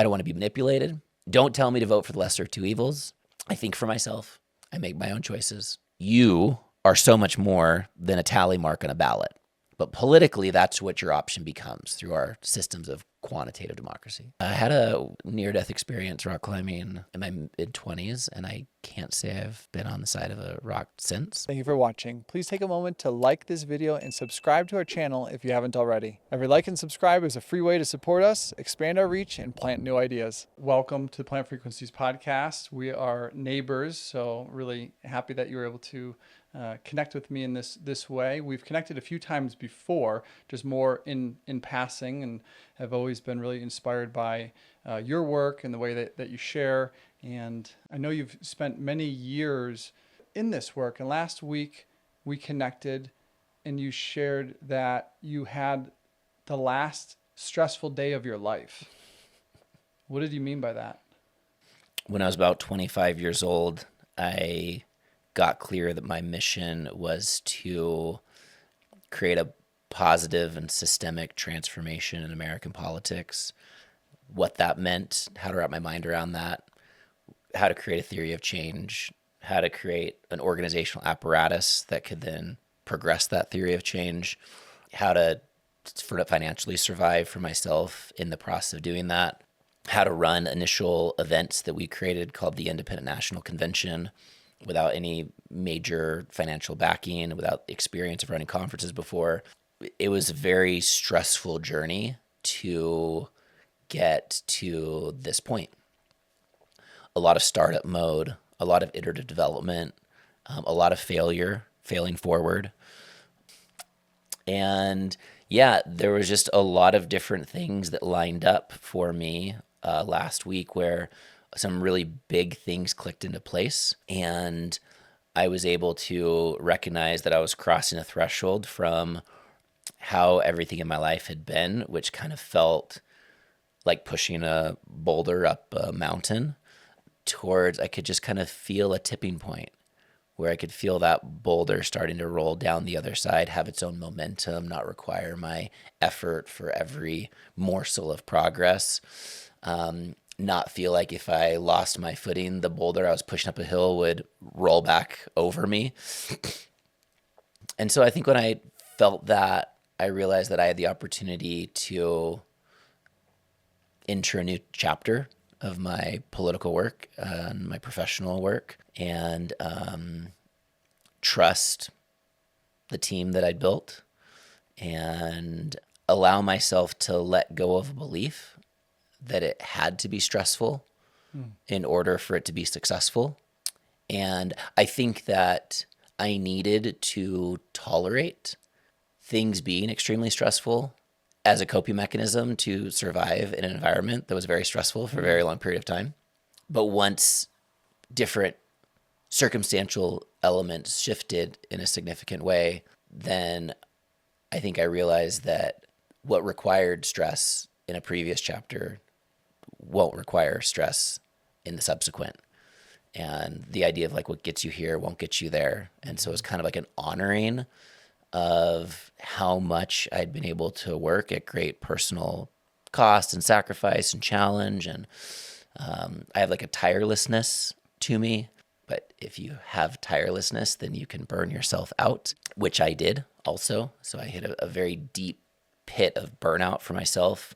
I don't want to be manipulated. Don't tell me to vote for the lesser of two evils. I think for myself. I make my own choices. You are so much more than a tally mark on a ballot. But politically, that's what your option becomes through our systems of quantitative democracy. I had a near-death experience rock climbing in my mid-20s, and I can't say I've been on the side of a rock since. Thank you for watching. Please take a moment to like this video and subscribe to our channel if you haven't already. Every like and subscribe is a free way to support us, expand our reach, and plant new ideas. Welcome to Plant Frequencies Podcast. We are neighbors, so really happy that you were able to connect with me in this way. We've connected a few times before, just more in passing, and have always been really inspired by your work and the way that you share. And I know you've spent many years in this work. And last week we connected and you shared that you had the last stressful day of your life. What did you mean by that? When I was about 25 years old, I got clear that my mission was to create a positive and systemic transformation in American politics. What that meant, how to wrap my mind around that, how to create a theory of change, how to create an organizational apparatus that could then progress that theory of change, how to financially survive for myself in the process of doing that, how to run initial events that we created called the Independent National Convention without any major financial backing, without experience of running conferences before. It was a very stressful journey to get to this point. A lot of startup mode, a lot of iterative development, a lot of failing forward. And yeah, there was just a lot of different things that lined up for me last week where some really big things clicked into place. And I was able to recognize that I was crossing a threshold from how everything in my life had been, which kind of felt like pushing a boulder up a mountain, towards I could just kind of feel a tipping point where I could feel that boulder starting to roll down the other side, have its own momentum, not require my effort for every morsel of progress. Not feel like if I lost my footing, the boulder I was pushing up a hill would roll back over me. And so I think when I felt that, I realized that I had the opportunity to enter a new chapter of my political work and my professional work, and trust the team that I built and allow myself to let go of a belief that it had to be stressful in order for it to be successful. And I think that I needed to tolerate things being extremely stressful as a coping mechanism to survive in an environment that was very stressful for a very long period of time. But once different circumstantial elements shifted in a significant way, then I think I realized that what required stress in a previous chapter won't require stress in the subsequent. And the idea of like what gets you here won't get you there. And so it's kind of like an honoring of how much I'd been able to work at great personal cost and sacrifice and challenge. And I have like a tirelessness to me. But if you have tirelessness, then you can burn yourself out, which I did also. So I hit a very deep pit of burnout for myself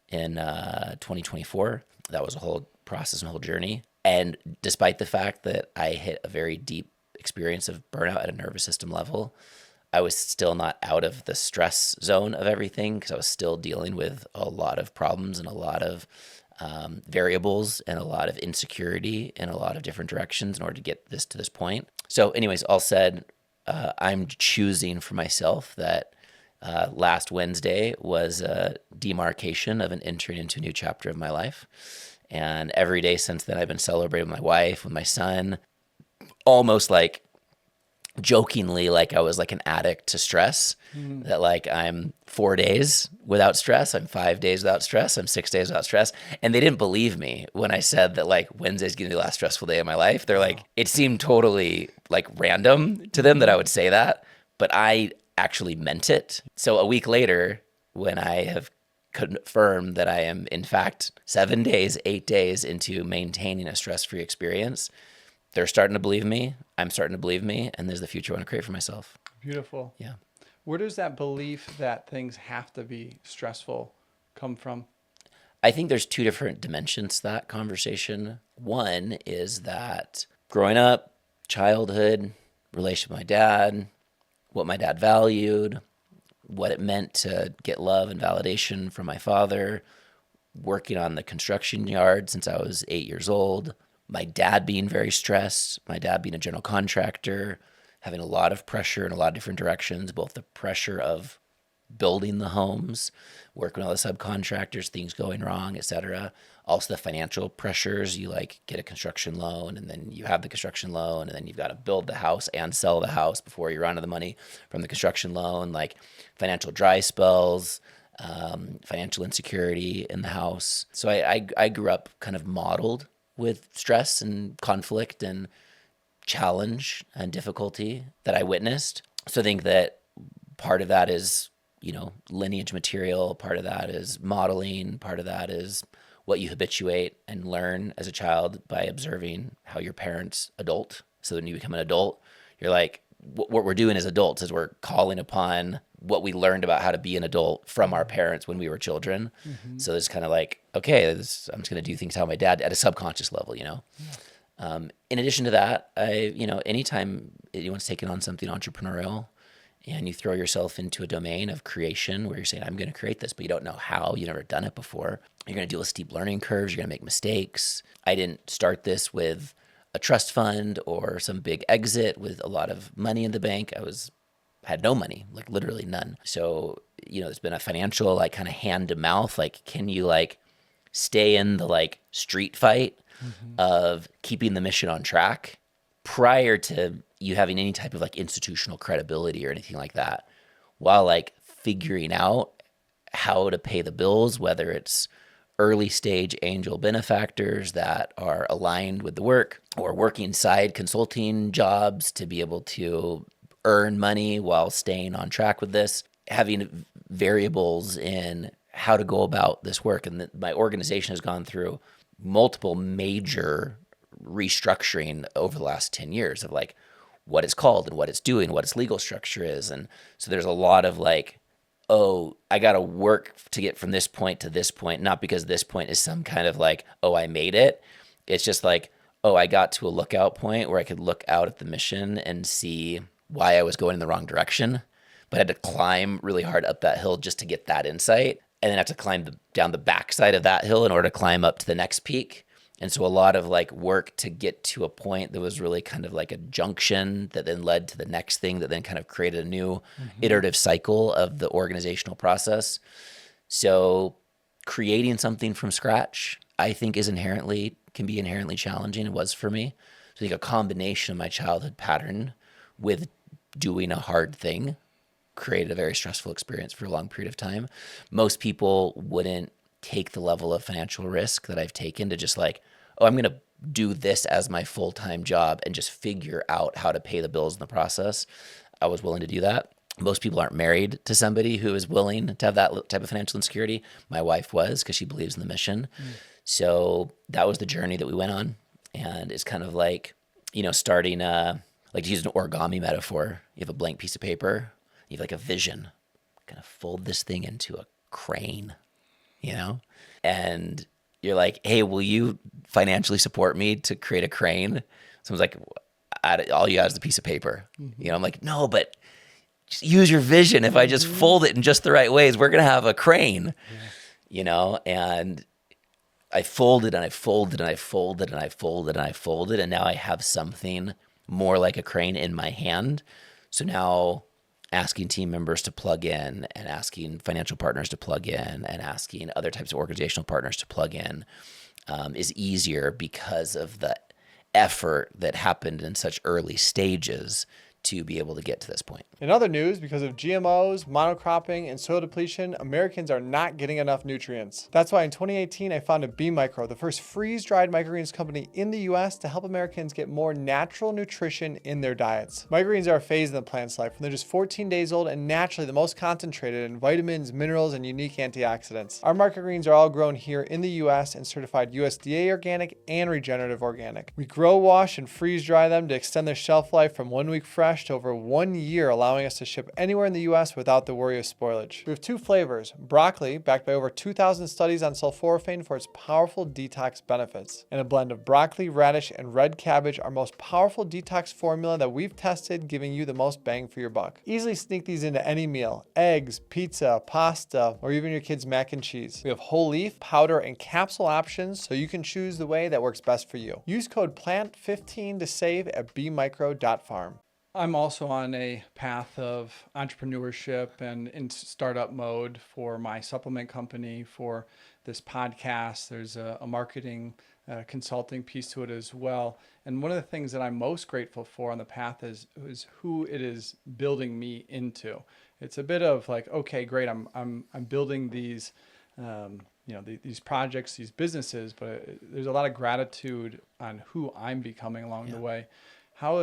in 2024. That was a whole process and a whole journey. And despite the fact that I hit a very deep experience of burnout at a nervous system level, I was still not out of the stress zone of everything because I was still dealing with a lot of problems and a lot of variables and a lot of insecurity in a lot of different directions in order to get this to this point. So anyways, all said, I'm choosing for myself that last Wednesday was a demarcation of an entering into a new chapter of my life. And every day since then, I've been celebrating with my wife, with my son, almost like jokingly, like I was like an addict to stress, that like I'm 4 days without stress, I'm 5 days without stress, I'm 6 days without stress. And they didn't believe me when I said that like Wednesday's gonna be the last stressful day of my life. They're like, it seemed totally like random to them that I would say that, but I actually meant it. So a week later, when I have confirm that I am, in fact, 7 days, 8 days into maintaining a stress-free experience, they're starting to believe me. I'm starting to believe me. And there's the future I want to create for myself. Beautiful. Yeah. Where does that belief that things have to be stressful come from? I think there's two different dimensions to that conversation. One is that growing up, childhood, relationship with my dad, what my dad valued, what it meant to get love and validation from my father, working on the construction yard since I was 8 years old, my dad being very stressed, my dad being a general contractor, having a lot of pressure in a lot of different directions, both the pressure of building the homes, working with all the subcontractors, things going wrong, et cetera. Also the financial pressures. You like get a construction loan and then you have the construction loan and then you've got to build the house and sell the house before you run out of the money from the construction loan, like financial dry spells, financial insecurity in the house. So I grew up kind of modeled with stress and conflict and challenge and difficulty that I witnessed. So I think that part of that is, lineage material. Part of that is modeling. Part of that is what you habituate and learn as a child by observing how your parents adult. So when you become an adult, you're like, what we're doing as adults is we're calling upon what we learned about how to be an adult from our parents when we were children. Mm-hmm. So it's kind of like, okay, I'm just going to do things how my dad at a subconscious level, Yeah. In addition to that, anytime anyone's taking on something entrepreneurial and you throw yourself into a domain of creation where you're saying, I'm going to create this, but you don't know how, you've never done it before. You're going to deal with steep learning curves. You're going to make mistakes. I didn't start this with a trust fund or some big exit with a lot of money in the bank. Had no money, like literally none. So, there's been a financial, like kind of hand to mouth, like, can you like stay in the like street fight of keeping the mission on track prior to you having any type of like institutional credibility or anything like that, while like figuring out how to pay the bills, whether it's early stage angel benefactors that are aligned with the work or working side consulting jobs to be able to earn money while staying on track with this, having variables in how to go about this work. And my organization has gone through multiple major restructuring over the last 10 years of like what it's called and what it's doing, what its legal structure is. And so there's a lot of like, oh, I got to work to get from this point to this point, not because this point is some kind of like, oh, I made it. It's just like, oh, I got to a lookout point where I could look out at the mission and see why I was going in the wrong direction, but I had to climb really hard up that hill just to get that insight, and then have to climb down the backside of that hill in order to climb up to the next peak. And so a lot of like work to get to a point that was really kind of like a junction that then led to the next thing that then kind of created a new iterative cycle of the organizational process. So creating something from scratch, I think can be inherently challenging. It was for me. So I think a combination of my childhood pattern with doing a hard thing created a very stressful experience for a long period of time. Most people wouldn't take the level of financial risk that I've taken to just like, oh, I'm going to do this as my full-time job and just figure out how to pay the bills in the process. I was willing to do that. Most people aren't married to somebody who is willing to have that type of financial insecurity. My wife was, because she believes in the mission. So that was the journey that we went on. And it's kind of like, starting, like to use an origami metaphor, you have a blank piece of paper, you have like a vision, kind of fold this thing into a crane, and you're like, hey, will you financially support me to create a crane? Someone's like, all you have is a piece of paper. I'm like, no, but just use your vision. If I just fold it in just the right ways, we're going to have a crane, and I folded and I folded and I folded and I folded and I folded. And now I have something more like a crane in my hand. So now asking team members to plug in and asking financial partners to plug in and asking other types of organizational partners to plug in is easier because of the effort that happened in such early stages to be able to get to this point. In other news, because of GMOs, monocropping, and soil depletion, Americans are not getting enough nutrients. That's why in 2018, I founded B Micro, the first freeze-dried microgreens company in the US to help Americans get more natural nutrition in their diets. Microgreens are a phase in the plant's life when they're just 14 days old and naturally the most concentrated in vitamins, minerals, and unique antioxidants. Our microgreens are all grown here in the US and certified USDA organic and regenerative organic. We grow, wash, and freeze-dry them to extend their shelf life from 1 week fresh to over 1 year, allowing us to ship anywhere in the US without the worry of spoilage. We have 2 flavors: broccoli, backed by over 2,000 studies on sulforaphane for its powerful detox benefits, and a blend of broccoli, radish, and red cabbage, our most powerful detox formula that we've tested, giving you the most bang for your buck. Easily sneak these into any meal: eggs, pizza, pasta, or even your kids' mac and cheese. We have whole leaf, powder, and capsule options, so you can choose the way that works best for you. Use code PLANT15 to save at bmicro.farm. I'm also on a path of entrepreneurship and in startup mode for my supplement company, for this podcast. There's a marketing consulting piece to it as well. And one of the things that I'm most grateful for on the path is who it is building me into. It's a bit of like, okay, great, I'm building these these projects, these businesses, but there's a lot of gratitude on who I'm becoming along the way. How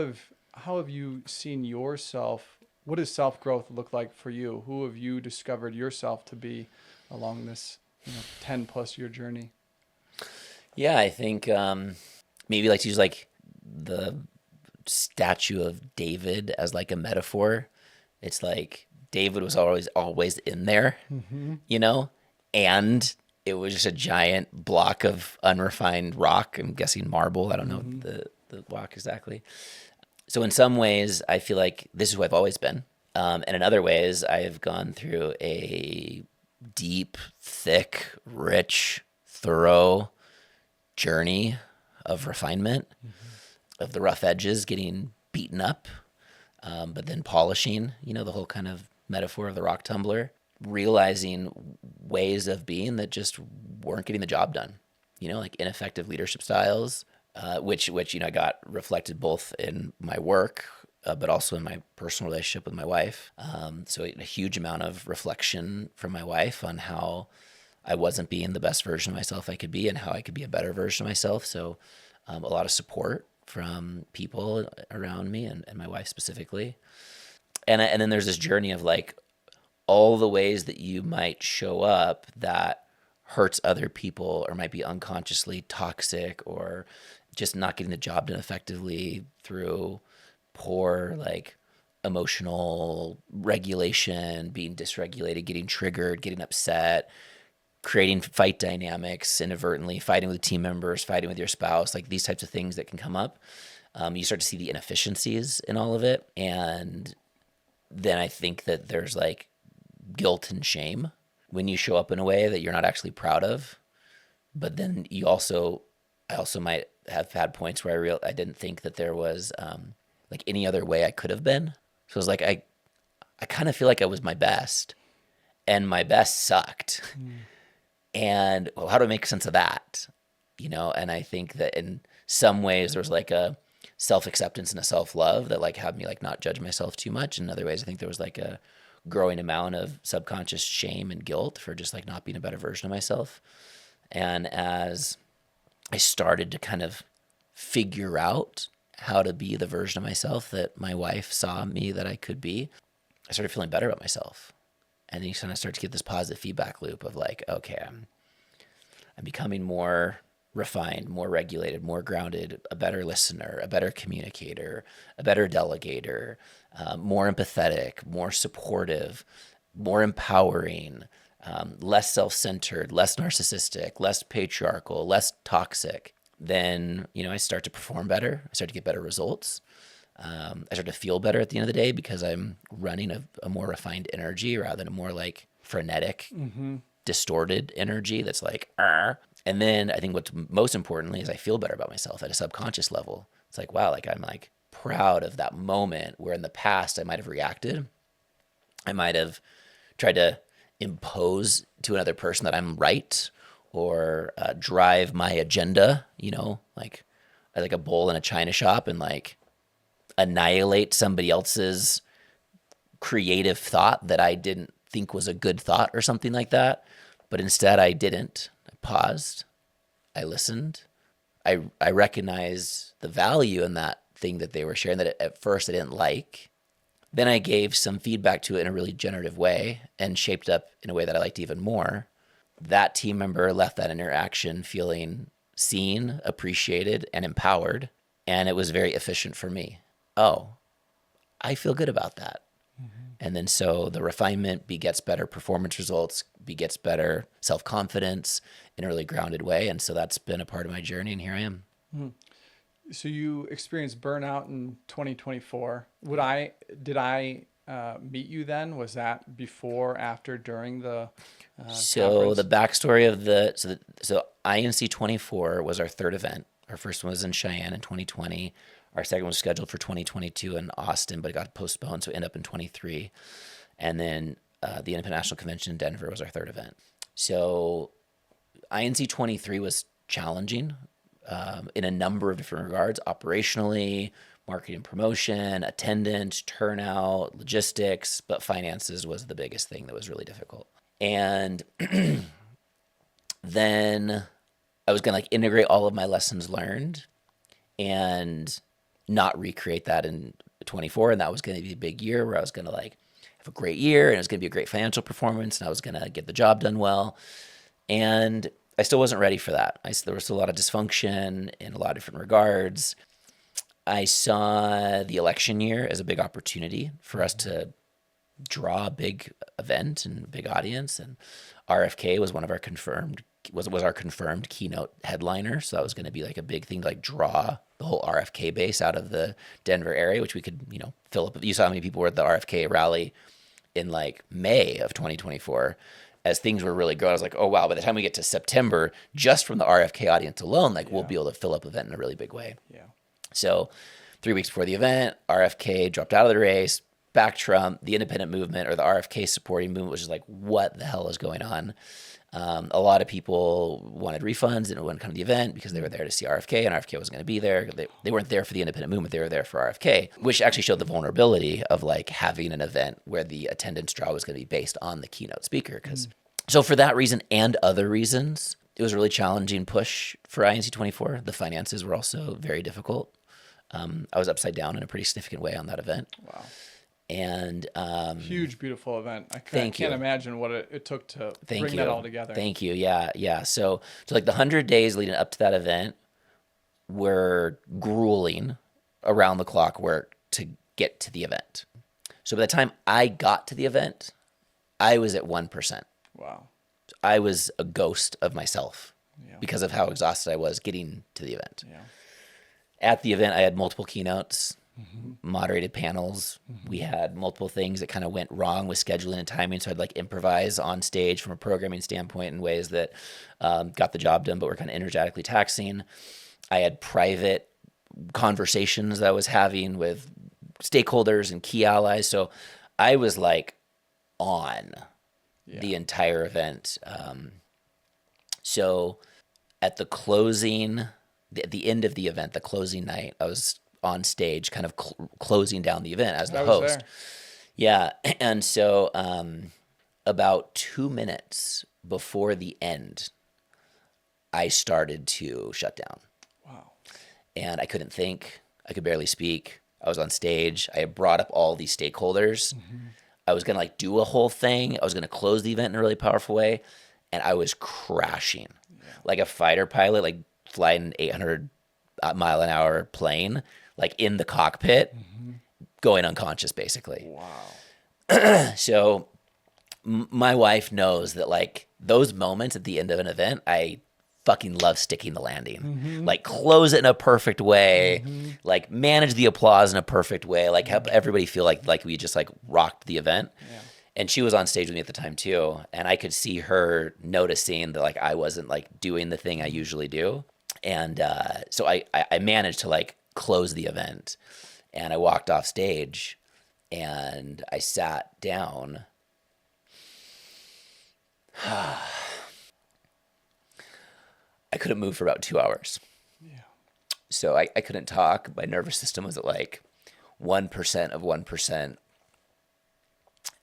have you seen yourself? What does self-growth look like for you? Who have you discovered yourself to be along this 10 plus year journey? Yeah, I think maybe like to use like the statue of David as like a metaphor. It's like David was always in there, and it was just a giant block of unrefined rock. I'm guessing marble. I don't know the block exactly. So in some ways, I feel like this is who I've always been. And in other ways, I've gone through a deep, thick, rich, thorough journey of refinement, of the rough edges getting beaten up, but then polishing, the whole kind of metaphor of the rock tumbler, realizing ways of being that just weren't getting the job done, like ineffective leadership styles, which I got reflected both in my work, but also in my personal relationship with my wife. So a huge amount of reflection from my wife on how I wasn't being the best version of myself I could be and how I could be a better version of myself. So a lot of support from people around me and my wife specifically. And then there's this journey of like all the ways that you might show up that hurts other people or might be unconsciously toxic or just not getting the job done effectively through poor like emotional regulation, being dysregulated, getting triggered, getting upset, creating fight dynamics inadvertently, fighting with team members, fighting with your spouse, like these types of things that can come up. You start to see the inefficiencies in all of it. And then I think that there's like guilt and shame when you show up in a way that you're not actually proud of. But then I also might have had points where I didn't think that there was like any other way I could have been. So it was like I kind of feel like I was my best, and my best sucked. And how do I make sense of that? And I think that in some ways there was like a self-acceptance and a self-love that like had me like not judge myself too much. In other ways, I think there was like a growing amount of subconscious shame and guilt for just like not being a better version of myself. And as I started to kind of figure out how to be the version of myself that my wife saw me that I could be, I started feeling better about myself. And then you kind of start to get this positive feedback loop of like, okay, I'm becoming more refined, more regulated, more grounded, a better listener, a better communicator, a better delegator, more empathetic, more supportive, more empowering, less self-centered, less narcissistic, less patriarchal, less toxic. Then, I start to perform better. I start to get better results. I start to feel better at the end of the day because I'm running a more refined energy rather than a more like frenetic, distorted energy that's like, Arr. And then I think what's most importantly is I feel better about myself at a subconscious level. It's like, wow, like I'm like proud of that moment where in the past I might have reacted. I might have tried to impose to another person that I'm right or drive my agenda, like a bull in a china shop and like, annihilate somebody else's creative thought that I didn't think was a good thought or something like that. But instead I didn't. I paused. I listened. I recognized the value in that thing that they were sharing that at first I didn't like. Then I gave some feedback to it in a really generative way and shaped up in a way that I liked even more. That team member left that interaction feeling seen, appreciated, and empowered. And it was very efficient for me. Oh, I feel good about that. And then so the refinement begets better performance results, begets better self-confidence in a really grounded way. And so that's been a part of my journey. And here I am. So you experienced burnout in 2024. Did I meet you then? Was that before, after, during the So conference? the backstory of so INC 24 was our third event. Our first one was in Cheyenne in 2020. Our second one was scheduled for 2022 in Austin, but it got postponed, so it ended up in 23. And then the International Convention in Denver was our third event. So INC 23 was challenging in a number of different regards, operationally, marketing and promotion, attendance, turnout, logistics, but finances was the biggest thing that was really difficult. And then I was going to like integrate all of my lessons learned and not recreate that in 24. And that was going to be a big year where I was going to like have a great year and it was going to be a great financial performance and I was going to get the job done well. And I still wasn't ready for that. There was a lot of dysfunction in a lot of different regards. I saw the election year as a big opportunity for us to draw a big event and a big audience. And RFK was one of our was our confirmed keynote headliner. So that was going to be like a big thing to like draw the whole RFK base out of the Denver area, which we could, fill up. You saw how many people were at the RFK rally in like May of 2024. As things were really growing, I was like, oh, wow, by the time we get to September, just from the RFK audience alone, like we'll be able to fill up the event in a really big way. Yeah. So 3 weeks before the event, RFK dropped out of the race, back Trump, the independent movement or the RFK supporting movement was just like, what the hell is going on? A lot of people wanted refunds and wouldn't come to the event because they were there to see RFK and RFK wasn't going to be there. They weren't there for the independent movement. They were there for RFK, which actually showed the vulnerability of like having an event where the attendance draw was going to be based on the keynote speaker. So for that reason and other reasons, it was a really challenging push for INC 24. The finances were also very difficult. I was upside down in a pretty significant way on that event. Wow. And huge, beautiful event. I Thank can't you. imagine what it took to Thank bring you. that all together. Thank you. Yeah. So like the 100 days leading up to that event were grueling, around the clock work to get to the event. So by the time I got to the event, I was at 1%. Wow. I was a ghost of myself Yeah. because of how exhausted I was getting to the event. Yeah. At the event, I had multiple keynotes, moderated panels. We had multiple things that kind of went wrong with scheduling and timing. So I'd like improvise on stage from a programming standpoint in ways that got the job done, but were kind of energetically taxing. I had private conversations that I was having with stakeholders and key allies. So I was like on the entire event. So at the closing, at the end of the event, the closing night, I was on stage kind of closing down the event as the host. There. Yeah. And so about 2 minutes before the end, I started to shut down. Wow. And I couldn't think. I could barely speak. I was on stage. I had brought up all these stakeholders. I was going to like do a whole thing. I was going to close the event in a really powerful way. And I was crashing like a fighter pilot, like flying an 800 mile an hour plane, like in the cockpit, going unconscious basically. Wow. So my wife knows that like those moments at the end of an event, I fucking love sticking the landing, like close it in a perfect way, like manage the applause in a perfect way, like help everybody feel like we just like rocked the event. Yeah. And she was on stage with me at the time too. And I could see her noticing that like I wasn't like doing the thing I usually do. And so I managed to like close the event and I walked off stage and I sat down. I couldn't move for about 2 hours. Yeah. So I couldn't talk. My nervous system was at like 1% of 1%.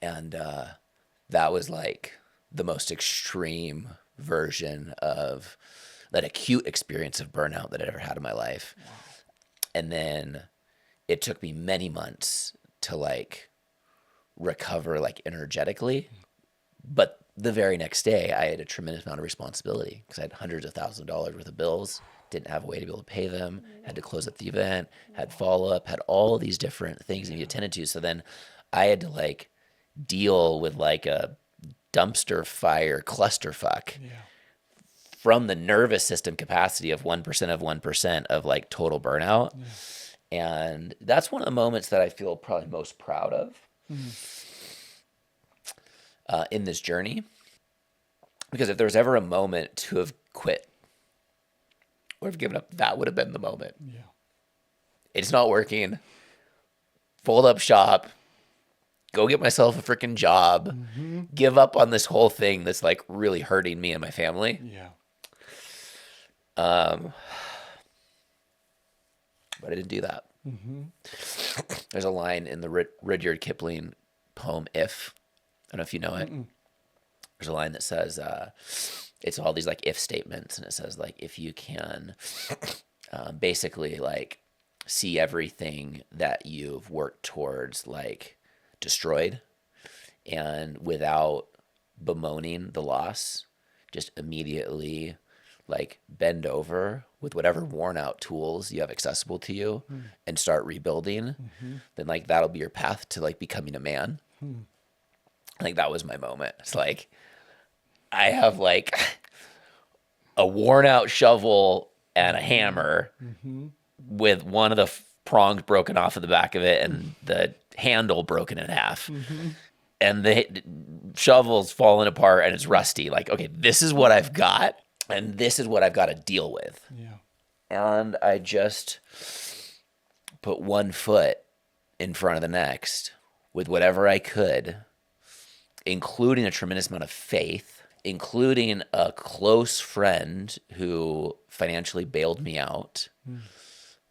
And that was like the most extreme version of that acute experience of burnout that I'd ever had in my life. Wow. And then it took me many months to like recover like energetically. But the very next day I had a tremendous amount of responsibility because I had hundreds of thousands of dollars worth of bills, didn't have a way to be able to pay them, had to close up the event, had follow-up, had all these different things that you attended to. So then I had to like deal with like a dumpster fire clusterfuck from the nervous system capacity of 1% of 1% of like total burnout. And that's one of the moments that I feel probably most proud of in this journey. Because if there was ever a moment to have quit or have given up, that would have been the moment. Yeah. It's not working. Fold up shop. Go get myself a freaking job. Give up on this whole thing that's like really hurting me and my family. Yeah. But I didn't do that. There's a line in the Rudyard Kipling poem, If. I don't know if you know it. There's a line that says, it's all these like if statements. And it says like, if you can basically like see everything that you've worked towards like destroyed and without bemoaning the loss, just immediately like bend over with whatever worn out tools you have accessible to you and start rebuilding, then like that'll be your path to like becoming a man. Like that was my moment. It's like I have like a worn out shovel and a hammer with one of the prongs broken off of the back of it and the handle broken in half. And the shovel's falling apart and it's rusty. Like, okay, this is what I've got and this is what I've got to deal with. Yeah. And I just put one foot in front of the next with whatever I could, including a tremendous amount of faith, including a close friend who financially bailed me out,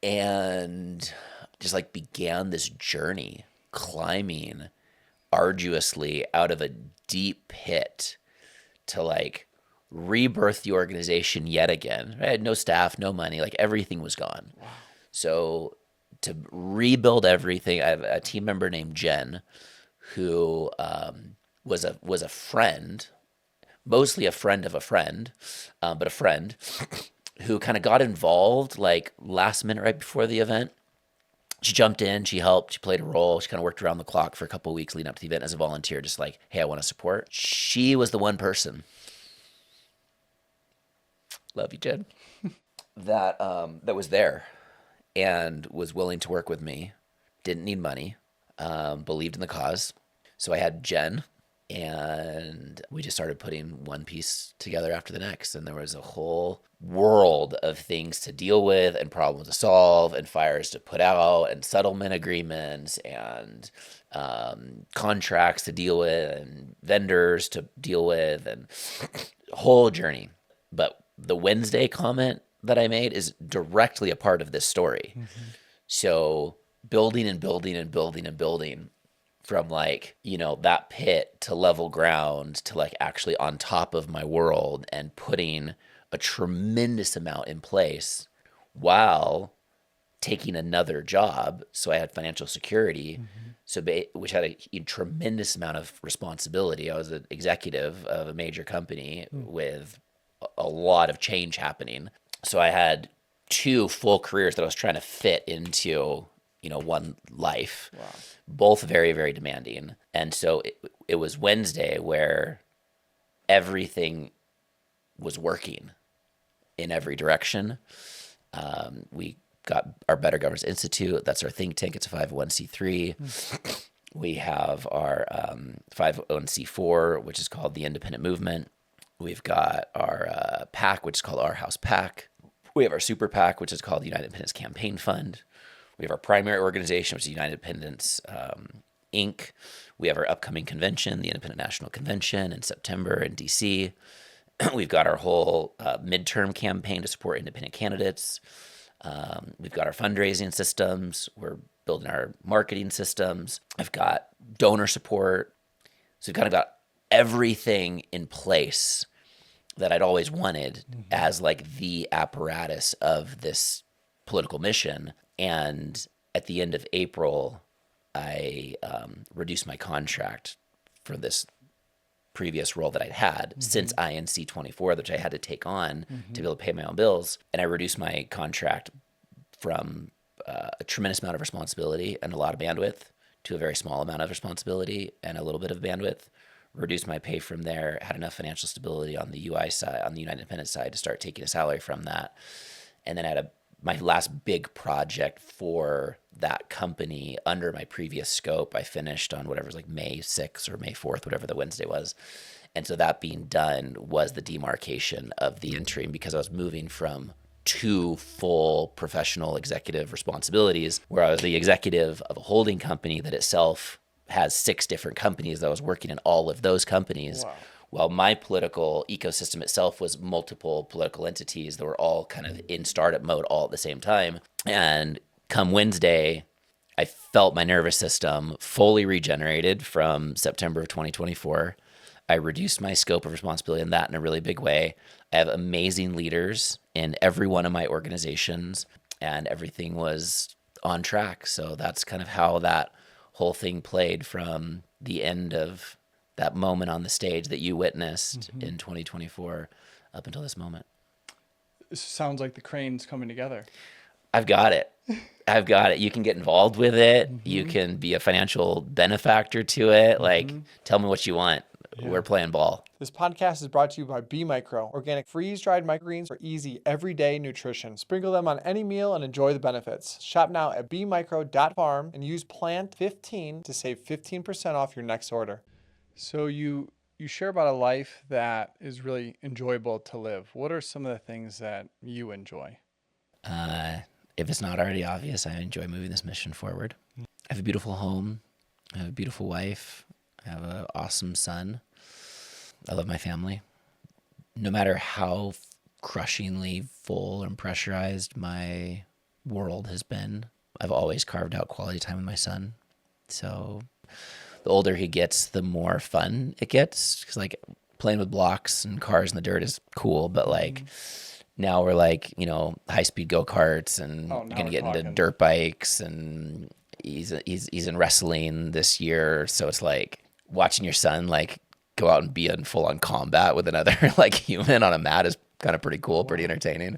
and just like began this journey climbing arduously out of a deep pit to like rebirth the organization yet again. I had no staff, no money, like everything was gone. Wow. So to rebuild everything, I have a team member named Jen who was a friend, mostly a friend of a friend, but a friend who kind of got involved like last minute right before the event. She jumped in, she helped, she played a role. She kind of worked around the clock for a couple of weeks leading up to the event as a volunteer, just like, hey, I want to support. She was the one person, love you, Jen, that was there and was willing to work with me, didn't need money, believed in the cause. So I had Jen, and we just started putting one piece together after the next. And there was a whole world of things to deal with and problems to solve and fires to put out and settlement agreements and contracts to deal with and vendors to deal with and whole journey. But the Wednesday comment that I made is directly a part of this story. So building and building and building and building from like, you know, that pit to level ground to like actually on top of my world and putting a tremendous amount in place while taking another job. So I had financial security, which had a tremendous amount of responsibility. I was an executive of a major company with a lot of change happening. So I had two full careers that I was trying to fit into, you know, one life. Wow. Both very, very demanding. And so it was Wednesday where everything was working in every direction. We got our Better Governance Institute. That's our think tank. It's a 501c3. We have our 501c4, which is called the Independent Movement. We've got our PAC, which is called Our House PAC. We have our Super PAC, which is called the United Independence Campaign Fund. We have our primary organization, which is United Independence Inc. We have our upcoming convention, the Independent National Convention in September in DC. We've got our whole midterm campaign to support independent candidates. We've got our fundraising systems. We're building our marketing systems. I've got donor support. So we've kind of got everything in place that I'd always wanted as like the apparatus of this political mission. And at the end of April, I reduced my contract for this previous role that I'd had since INC 24, which I had to take on to be able to pay my own bills. And I reduced my contract from a tremendous amount of responsibility and a lot of bandwidth to a very small amount of responsibility and a little bit of bandwidth. Reduced my pay from there, had enough financial stability on the UI side, on the United Independent side, to start taking a salary from that. And then I had my last big project for that company under my previous scope. I finished on whatever was like May 6th or May 4th, whatever the Wednesday was. And so that being done was the demarcation of the interim, because I was moving from 2 full professional executive responsibilities, where I was the executive of a holding company that itself has 6 different companies that I was working in all of those companies. Wow. While my political ecosystem itself was multiple political entities that were all kind of in startup mode all at the same time. And come Wednesday, I felt my nervous system fully regenerated from September of 2024. I reduced my scope of responsibility in that in a really big way. I have amazing leaders in every one of my organizations, and everything was on track. So that's kind of how that whole thing played from the end of that moment on the stage that you witnessed in 2024 up until this moment. This sounds like the crane's coming together. I've got it. I've got it. You can get involved with it. You can be a financial benefactor to it. Like, tell me what you want. Yeah. We're playing ball. This podcast is brought to you by B Micro, organic freeze-dried microgreens for easy everyday nutrition. Sprinkle them on any meal and enjoy the benefits. Shop now at bmicro.farm and use PLANT15 to save 15% off your next order. So you share about a life that is really enjoyable to live. What are some of the things that you enjoy? If it's not already obvious, I enjoy moving this mission forward. I have a beautiful home. I have a beautiful wife. I have an awesome son. I love my family. No matter how crushingly full and pressurized my world has been, I've always carved out quality time with my son. So the older he gets, the more fun it gets. Because like playing with blocks and cars in the dirt is cool, but like now we're like, high-speed go-karts, and we're gonna get into dirt bikes, and he's in wrestling this year. So it's like watching your son like go out and be in full-on combat with another like human on a mat is kind of pretty cool, pretty entertaining.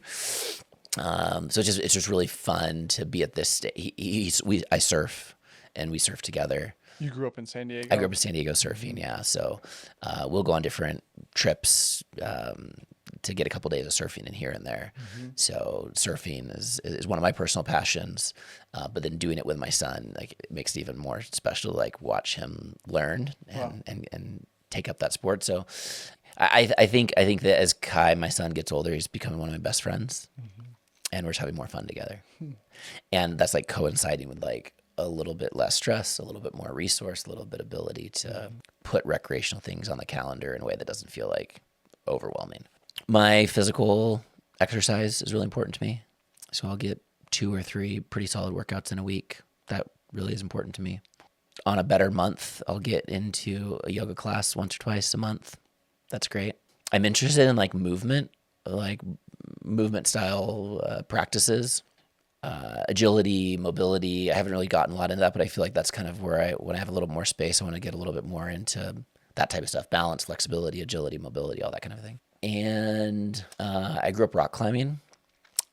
So it's just really fun to be at this stage. I surf, and we surf together. You grew up in San Diego? I grew up in San Diego surfing, yeah. So we'll go on different trips to get a couple days of surfing in here and there. So surfing is one of my personal passions, but then doing it with my son, like, it makes it even more special to like watch him learn and take up that sport. So I think that as Kai, my son, gets older, he's becoming one of my best friends, and we're just having more fun together. And that's like coinciding with like a little bit less stress, a little bit more resource, a little bit ability to put recreational things on the calendar in a way that doesn't feel like overwhelming. My physical exercise is really important to me. So I'll get 2 or 3 pretty solid workouts in a week. That really is important to me. On a better month, I'll get into a yoga class once or twice a month. That's great. I'm interested in like movement style practices. Agility, mobility. I haven't really gotten a lot into that, but I feel like that's kind of where when I have a little more space, I want to get a little bit more into that type of stuff. Balance, flexibility, agility, mobility, all that kind of thing. And I grew up rock climbing.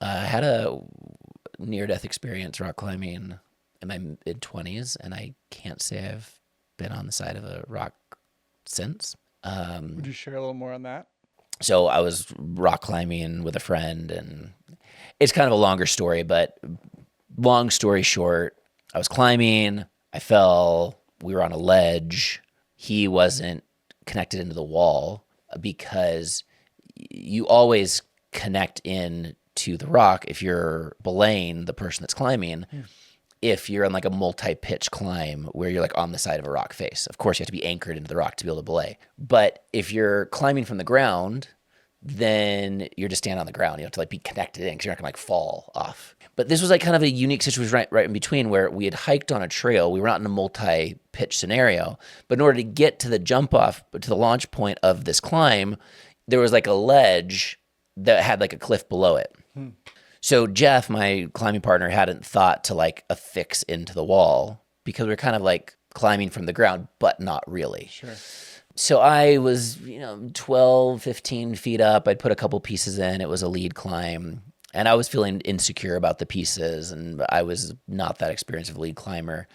I had a near-death experience rock climbing in my mid-20s, and I can't say I've been on the side of a rock since. Would you share a little more on that? So I was rock climbing with a friend, and it's kind of a longer story, but long story short, I was climbing, I fell, we were on a ledge. He wasn't connected into the wall because you always connect in to the rock if you're belaying the person that's climbing. If you're on like a multi-pitch climb where you're like on the side of a rock face, of course you have to be anchored into the rock to be able to belay. But if you're climbing from the ground, then you're just standing on the ground. You have to like be connected in because you're not gonna like fall off. But this was like kind of a unique situation right in between where we had hiked on a trail. We were not in a multi-pitch scenario, but in order to get to the jump off, to the launch point of this climb, there was like a ledge that had like a cliff below it. So Jeff, my climbing partner, hadn't thought to like affix into the wall because we were kind of like climbing from the ground, but not really. Sure. So I was, 12, 15 feet up. I'd put a couple pieces in. It was a lead climb. And I was feeling insecure about the pieces. And I was not that experienced of a lead climber.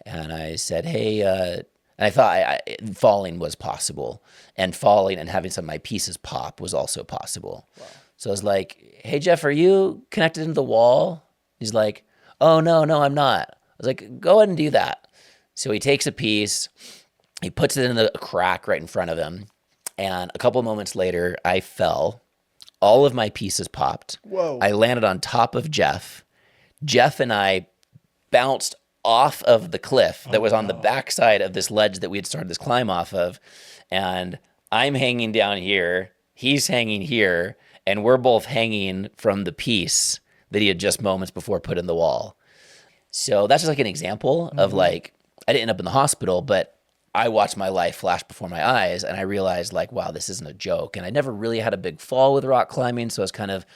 And I said, hey, and I thought falling was possible. And falling and having some of my pieces pop was also possible. Wow. So I was like, hey, Jeff, are you connected into the wall? He's like, oh, no, I'm not. I was like, go ahead and do that. So he takes a piece. He puts it in the crack right in front of him. And a couple moments later, I fell. All of my pieces popped. Whoa. I landed on top of Jeff. Jeff and I bounced off of the cliff that was on the backside of this ledge that we had started this climb off of. And I'm hanging down here. He's hanging here. And we're both hanging from the piece that he had just moments before put in the wall. So that's just like an example of like, I didn't end up in the hospital, but I watched my life flash before my eyes and I realized like, wow, this isn't a joke. And I never really had a big fall with rock climbing. So I was kind of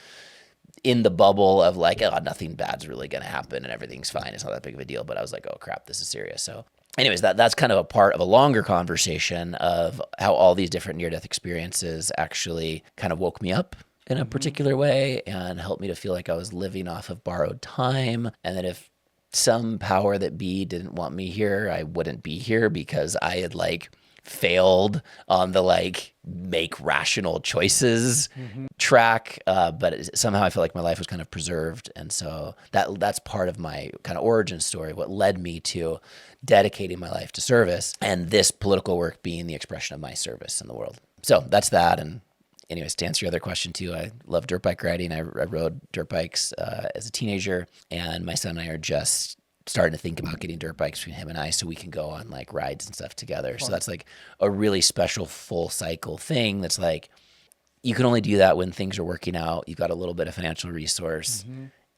in the bubble of like, oh, nothing bad's really going to happen and everything's fine. It's not that big of a deal. But I was like, oh crap, this is serious. So anyways, that's kind of a part of a longer conversation of how all these different near-death experiences actually kind of woke me up in a particular way and helped me to feel like I was living off of borrowed time. And that if some power that be didn't want me here, I wouldn't be here because I had like failed on the like make rational choices track. But somehow I feel like my life was kind of preserved. And so that's part of my kind of origin story, what led me to dedicating my life to service and this political work being the expression of my service in the world. So that's that. And anyways, to answer your other question too, I love dirt bike riding. I rode dirt bikes as a teenager, and my son and I are just starting to think about getting dirt bikes between him and I so we can go on like rides and stuff together. So that's like a really special full cycle thing that's like, you can only do that when things are working out. You've got a little bit of financial resource.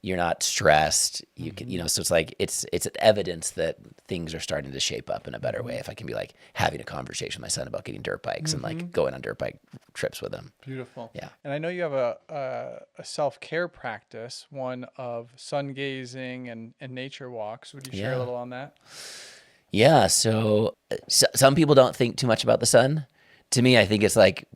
You're not stressed. You can, so it's like, it's evidence that things are starting to shape up in a better way. If I can be like having a conversation with my son about getting dirt bikes and like going on dirt bike trips with him. Beautiful. Yeah. And I know you have a self-care practice, one of sungazing and nature walks. Would you share a little on that? Yeah. So some people don't think too much about the sun. To me, I think it's like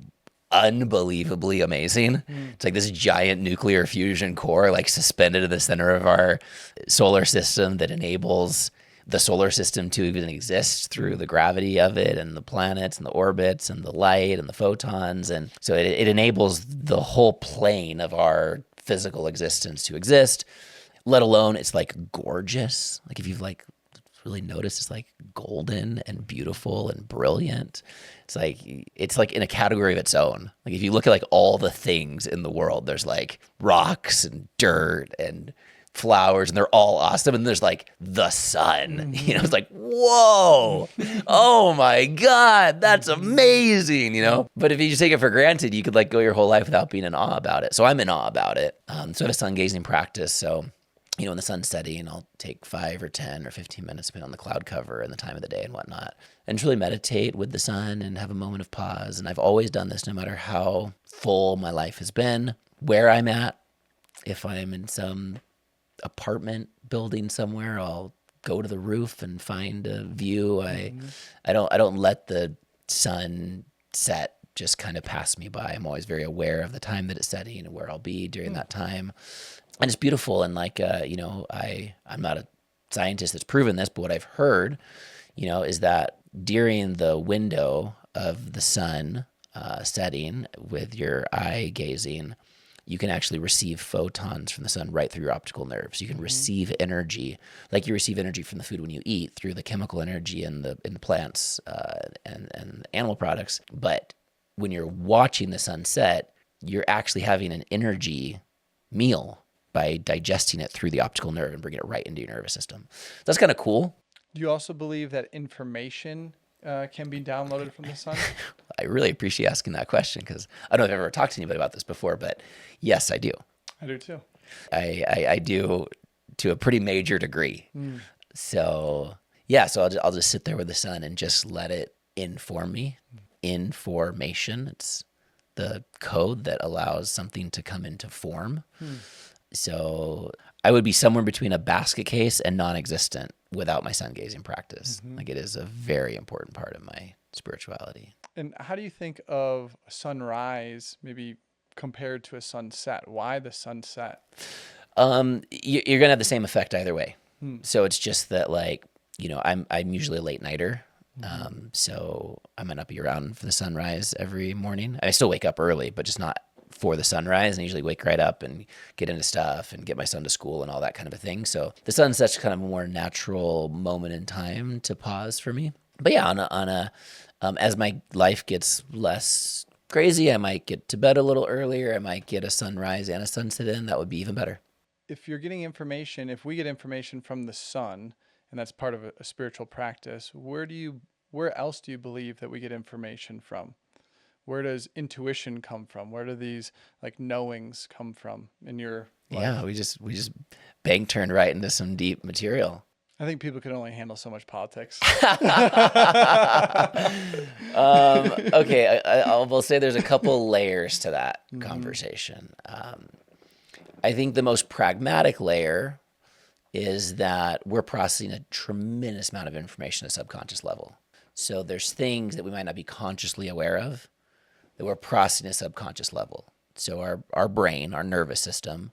unbelievably amazing. It's like this giant nuclear fusion core like suspended in the center of our solar system that enables the solar system to even exist through the gravity of it and the planets and the orbits and the light and the photons. And so it enables the whole plane of our physical existence to exist, let alone it's like gorgeous. Like if you've like really noticed, it's like golden and beautiful and brilliant. It's like in a category of its own. Like if you look at like all the things in the world, there's like rocks and dirt and flowers and they're all awesome. And there's like the sun, it's like, whoa, oh my God, that's amazing, But if you just take it for granted, you could like go your whole life without being in awe about it. So I'm in awe about it. So I have a sun gazing practice. So when the sun's setting, I'll take 5 or 10 or 15 minutes, depending on the cloud cover and the time of the day and whatnot, and truly meditate with the sun and have a moment of pause. And I've always done this no matter how full my life has been, where I'm at. If I'm in some apartment building somewhere, I'll go to the roof and find a view. I don't let the sun set just kind of pass me by. I'm always very aware of the time that it's setting and where I'll be during that time. And it's beautiful. And like, I'm not a scientist that's proven this, but what I've heard, is that during the window of the sun setting with your eye gazing, you can actually receive photons from the sun right through your optical nerves. You can receive energy, like you receive energy from the food when you eat through the chemical energy in the plants and animal products. But when you're watching the sun set, you're actually having an energy meal by digesting it through the optical nerve and bringing it right into your nervous system. That's kind of cool. Do you also believe that information can be downloaded from the sun? I really appreciate asking that question because I don't know if I've ever talked to anybody about this before, but yes, I do. I do too. I do to a pretty major degree. So yeah, so I'll just sit there with the sun and just let it inform me. Information. It's the code that allows something to come into form. So I would be somewhere between a basket case and non-existent without my sun gazing practice. Like it is a very important part of my spirituality. And how do you think of a sunrise maybe compared to a sunset? Why the sunset? You're gonna have the same effect either way. So it's just that like, I'm usually a late nighter. So I might not be around for the sunrise every morning. I still wake up early, but just not for the sunrise. And I usually wake right up and get into stuff and get my son to school and all that kind of a thing. So the sunset's kind of a more natural moment in time to pause for me. But yeah, as my life gets less crazy, I might get to bed a little earlier. I might get a sunrise and a sunset in. That would be even better. If you're getting information, if we get information from the sun, and that's part of a spiritual practice, where else do you believe that we get information from? Where does intuition come from? Where do these like knowings come from in your life? Yeah, we just bang turned right into some deep material. I think people can only handle so much politics. Okay, I will say there's a couple layers to that conversation. I think the most pragmatic layer is that we're processing a tremendous amount of information at a subconscious level. So there's things that we might not be consciously aware of that we're processing at a subconscious level. So our brain, our nervous system,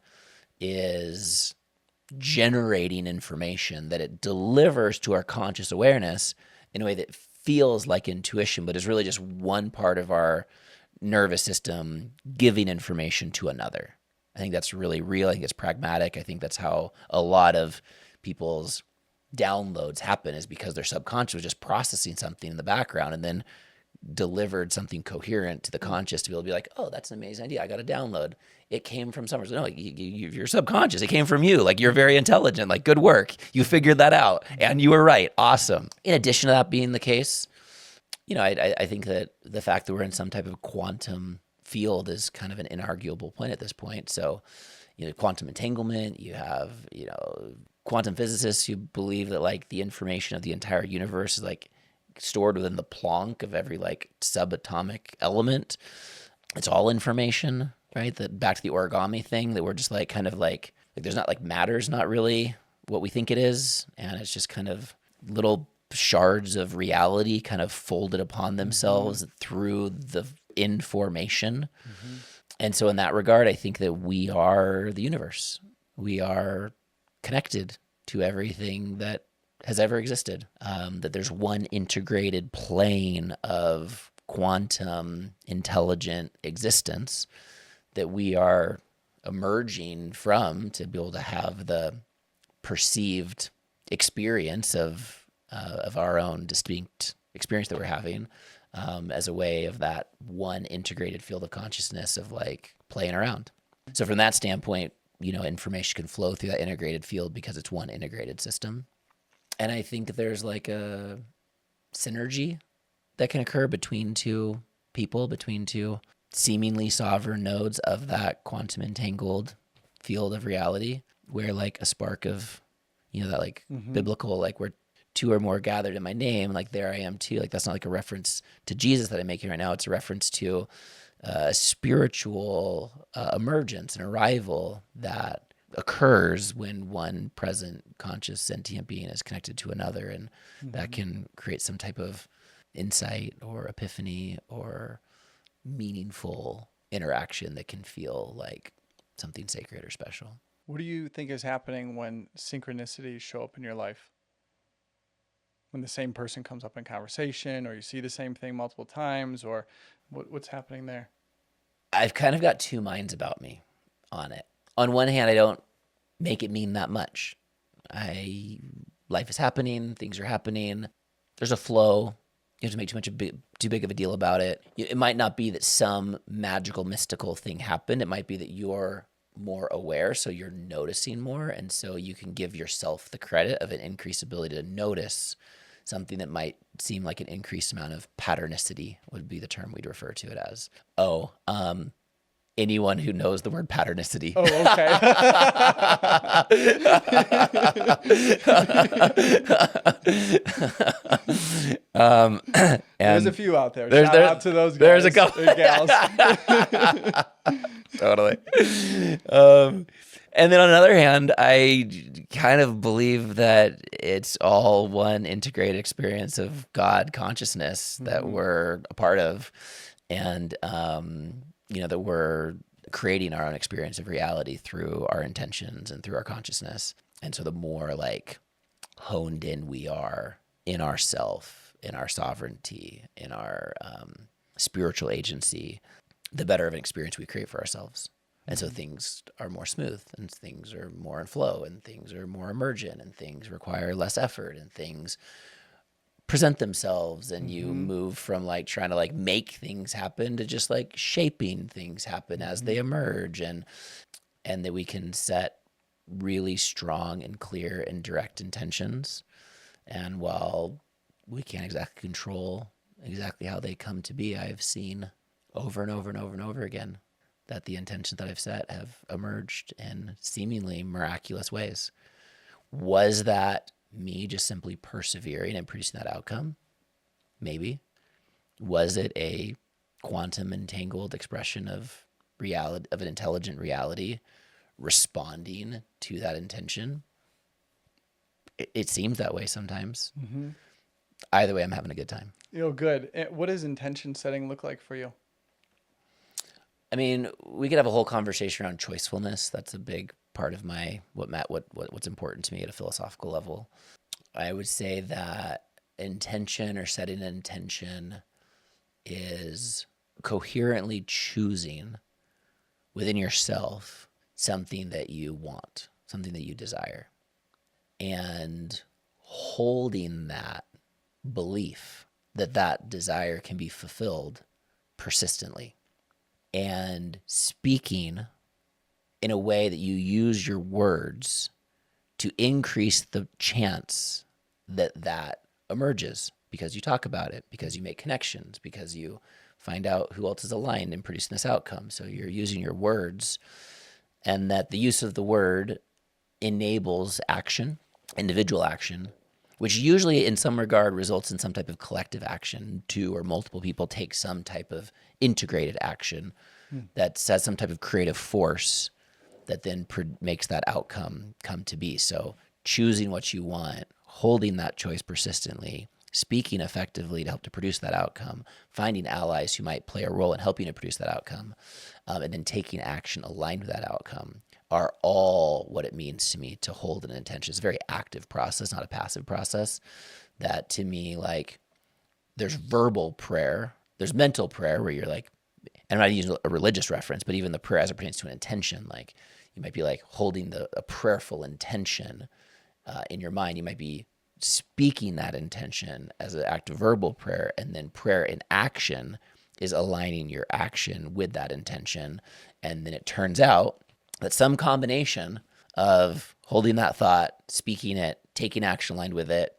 is generating information that it delivers to our conscious awareness in a way that feels like intuition, but is really just one part of our nervous system giving information to another. I think that's really real. I think it's pragmatic. I think that's how a lot of people's downloads happen, is because their subconscious was just processing something in the background and then delivered something coherent to the conscious to be able to be like, oh, that's an amazing idea. I got a download. It came from somewhere. So no, you're subconscious. It came from you. Like, you're very intelligent. Like, good work. You figured that out and you were right. Awesome. In addition to that being the case, I think that the fact that we're in some type of quantum field is kind of an inarguable point at this point. So, quantum entanglement, you have, quantum physicists who believe that like the information of the entire universe is like stored within the Planck of every like subatomic element. It's all information, right? That back to the origami thing, that we're just like kind of like there's not like matter's not really what we think it is. And it's just kind of little shards of reality kind of folded upon themselves through the information. And so in that regard, I think that we are the universe. We are connected to everything that has ever existed. That there's one integrated plane of quantum intelligent existence that we are emerging from to be able to have the perceived experience of our own distinct experience that we're having, as a way of that one integrated field of consciousness of like playing around. So from that standpoint, information can flow through that integrated field because it's one integrated system. And I think there's like a synergy that can occur between two people, between two seemingly sovereign nodes of that quantum entangled field of reality, where like a spark of, that like biblical, like where two or more gathered in my name, like there I am too. Like that's not like a reference to Jesus that I'm making right now. It's a reference to a spiritual emergence and arrival that occurs when one present conscious sentient being is connected to another. And that can create some type of insight or epiphany or meaningful interaction that can feel like something sacred or special. What do you think is happening when synchronicities show up in your life? When the same person comes up in conversation, or you see the same thing multiple times, or what's happening there? I've kind of got two minds about me on it. On one hand, I don't make it mean that much. Life is happening, things are happening. There's a flow. You have to make too big of a deal about it. It might not be that some magical, mystical thing happened. It might be that you're more aware, so you're noticing more, and so you can give yourself the credit of an increased ability to notice something that might seem like an increased amount of patternicity would be the term we'd refer to it as. Oh, anyone who knows the word patternicity. Oh, okay. There's a few out there. Shout out to those guys. There's a couple. Gals. Totally. And then on the other hand, I kind of believe that it's all one integrated experience of God consciousness that we're a part of, and that we're creating our own experience of reality through our intentions and through our consciousness. And so the more like honed in we are in ourself, in our sovereignty, in our spiritual agency, the better of an experience we create for ourselves. And so things are more smooth, and things are more in flow, and things are more emergent, and things require less effort, and things present themselves, and you move from like trying to like make things happen to just like shaping things happen as they emerge, and that we can set really strong and clear and direct intentions. And while we can't exactly control exactly how they come to be, I've seen over and over and over and over again that the intentions that I've set have emerged in seemingly miraculous ways. Was that me just simply persevering and producing that outcome? Maybe. Was it a quantum entangled expression of reality, of an intelligent reality responding to that intention? It seems that way sometimes. Either way, I'm having a good time. Good. What does intention setting look like for you? I mean, we could have a whole conversation around choicefulness. That's a big part of what's important to me at a philosophical level. I would say that intention, or setting an intention, is coherently choosing within yourself something that you want, something that you desire, and holding that belief that that desire can be fulfilled persistently, and speaking in a way that you use your words to increase the chance that that emerges, because you talk about it, because you make connections, because you find out who else is aligned in producing this outcome. So you're using your words, and that the use of the word enables action, individual action, which usually in some regard results in some type of collective action. Two or multiple people take some type of integrated action that has some type of creative force that then makes that outcome come to be. So choosing what you want, holding that choice persistently, speaking effectively to help to produce that outcome, finding allies who might play a role in helping to produce that outcome, and then taking action aligned with that outcome, are all what it means to me to hold an intention. It's a very active process, not a passive process. That to me, like, there's verbal prayer, there's mental prayer where you're like, and I'm not using a religious reference, but even the prayer as it pertains to an intention, like you might be like holding a prayerful intention in your mind. You might be speaking that intention as an act of verbal prayer, and then prayer in action is aligning your action with that intention. And then it turns out that some combination of holding that thought, speaking it, taking action aligned with it,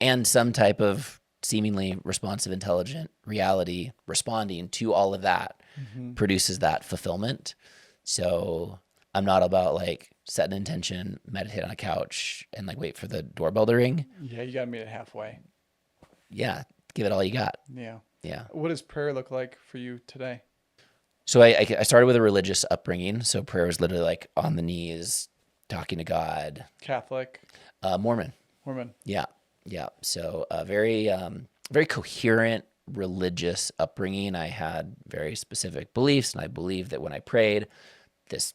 and some type of seemingly responsive, intelligent reality responding to all of that produces that fulfillment. So I'm not about like set an intention, meditate on a couch, and like wait for the doorbell to ring. Yeah, you got to meet it halfway. Yeah, give it all you got. Yeah. Yeah. What does prayer look like for you today? So I started with a religious upbringing. So prayer was literally like on the knees, talking to God. Catholic? Mormon. Yeah. Yeah. So very coherent religious upbringing. I had very specific beliefs, and I believed that when I prayed, this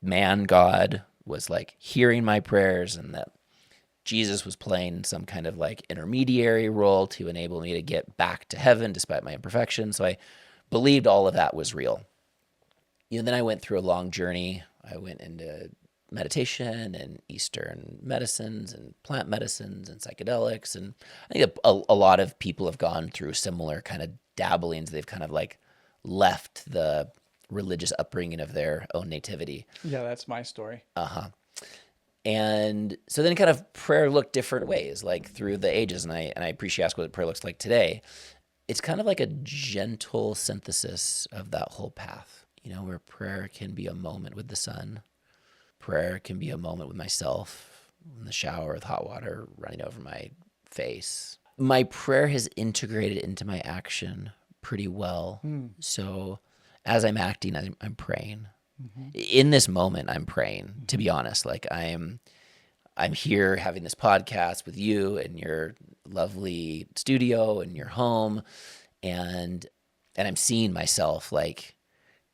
man, God, was like hearing my prayers, and that Jesus was playing some kind of like intermediary role to enable me to get back to heaven despite my imperfections. So I believed all of that was real. Then I went through a long journey. I went into meditation and Eastern medicines and plant medicines and psychedelics. And I think a lot of people have gone through similar kind of dabblings. They've kind of like left the religious upbringing of their own nativity. Yeah, that's my story. And so then kind of prayer looked different ways, like through the ages. And I appreciate asking what prayer looks like today. It's kind of like a gentle synthesis of that whole path, where prayer can be a moment with the sun. Prayer can be a moment with myself in the shower with hot water running over my face. My prayer has integrated into my action pretty well. So as I'm acting, I'm praying. In this moment, I'm praying, to be honest. Like I'm here having this podcast with you in your lovely studio in your home, and I'm seeing myself like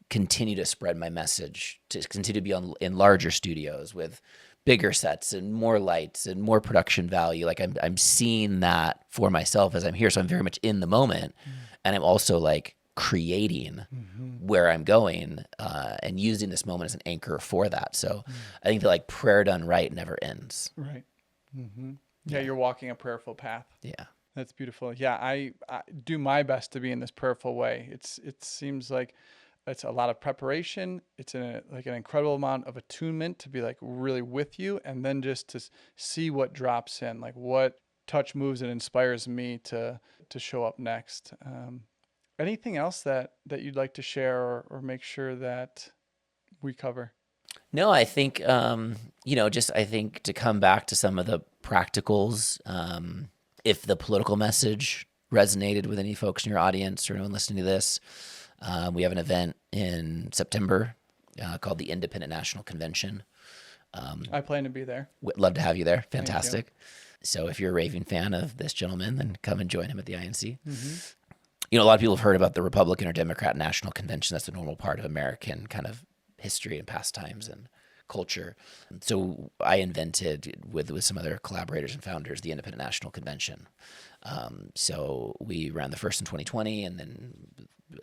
continue to spread my message, to continue to be in larger studios with bigger sets and more lights and more production value. Like I'm seeing that for myself as I'm here. So I'm very much in the moment, and I'm also like creating where I'm going, and using this moment as an anchor for that. So I think that like prayer done right never ends. Right. Yeah, you're walking a prayerful path. Yeah. That's beautiful. Yeah, I do my best to be in this prayerful way. It seems like it's a lot of preparation. It's like an incredible amount of attunement to be like really with you, and then just to see what drops in, like what touch moves and inspires me to show up next. Anything else that you'd like to share or make sure that we cover? No, I think, I think to come back to some of the practicals, if the political message resonated with any folks in your audience or anyone listening to this, we have an event in September called the Independent National Convention. I plan to be there. Would love to have you there. Fantastic. So if you're a raving fan of this gentleman, then come and join him at the INC. A lot of people have heard about the Republican or Democrat National Convention. That's a normal part of American kind of history and pastimes and culture. So I invented with some other collaborators and founders the Independent National Convention. So we ran the first in 2020, and then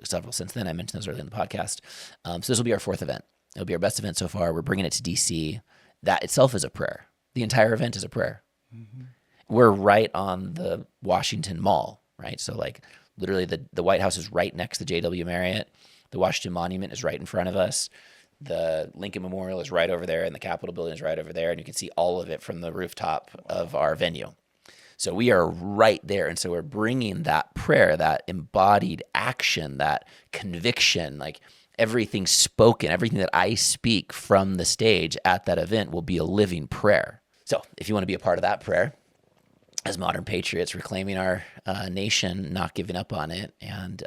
several since then. I mentioned those earlier in the podcast. So this will be our fourth event. It'll be our best event so far. We're bringing it to DC. That itself is a prayer. The entire event is a prayer. We're right on the Washington Mall, right? So like literally the White House is right next to JW Marriott. The Washington Monument is right in front of us. The Lincoln Memorial is right over there, and the Capitol building is right over there, and you can see all of it from the rooftop of our venue. So we are right there, and so we're bringing that prayer, that embodied action, that conviction, like everything spoken, everything that I speak from the stage at that event will be a living prayer. So if you want to be a part of that prayer, as modern patriots reclaiming our nation, not giving up on it, and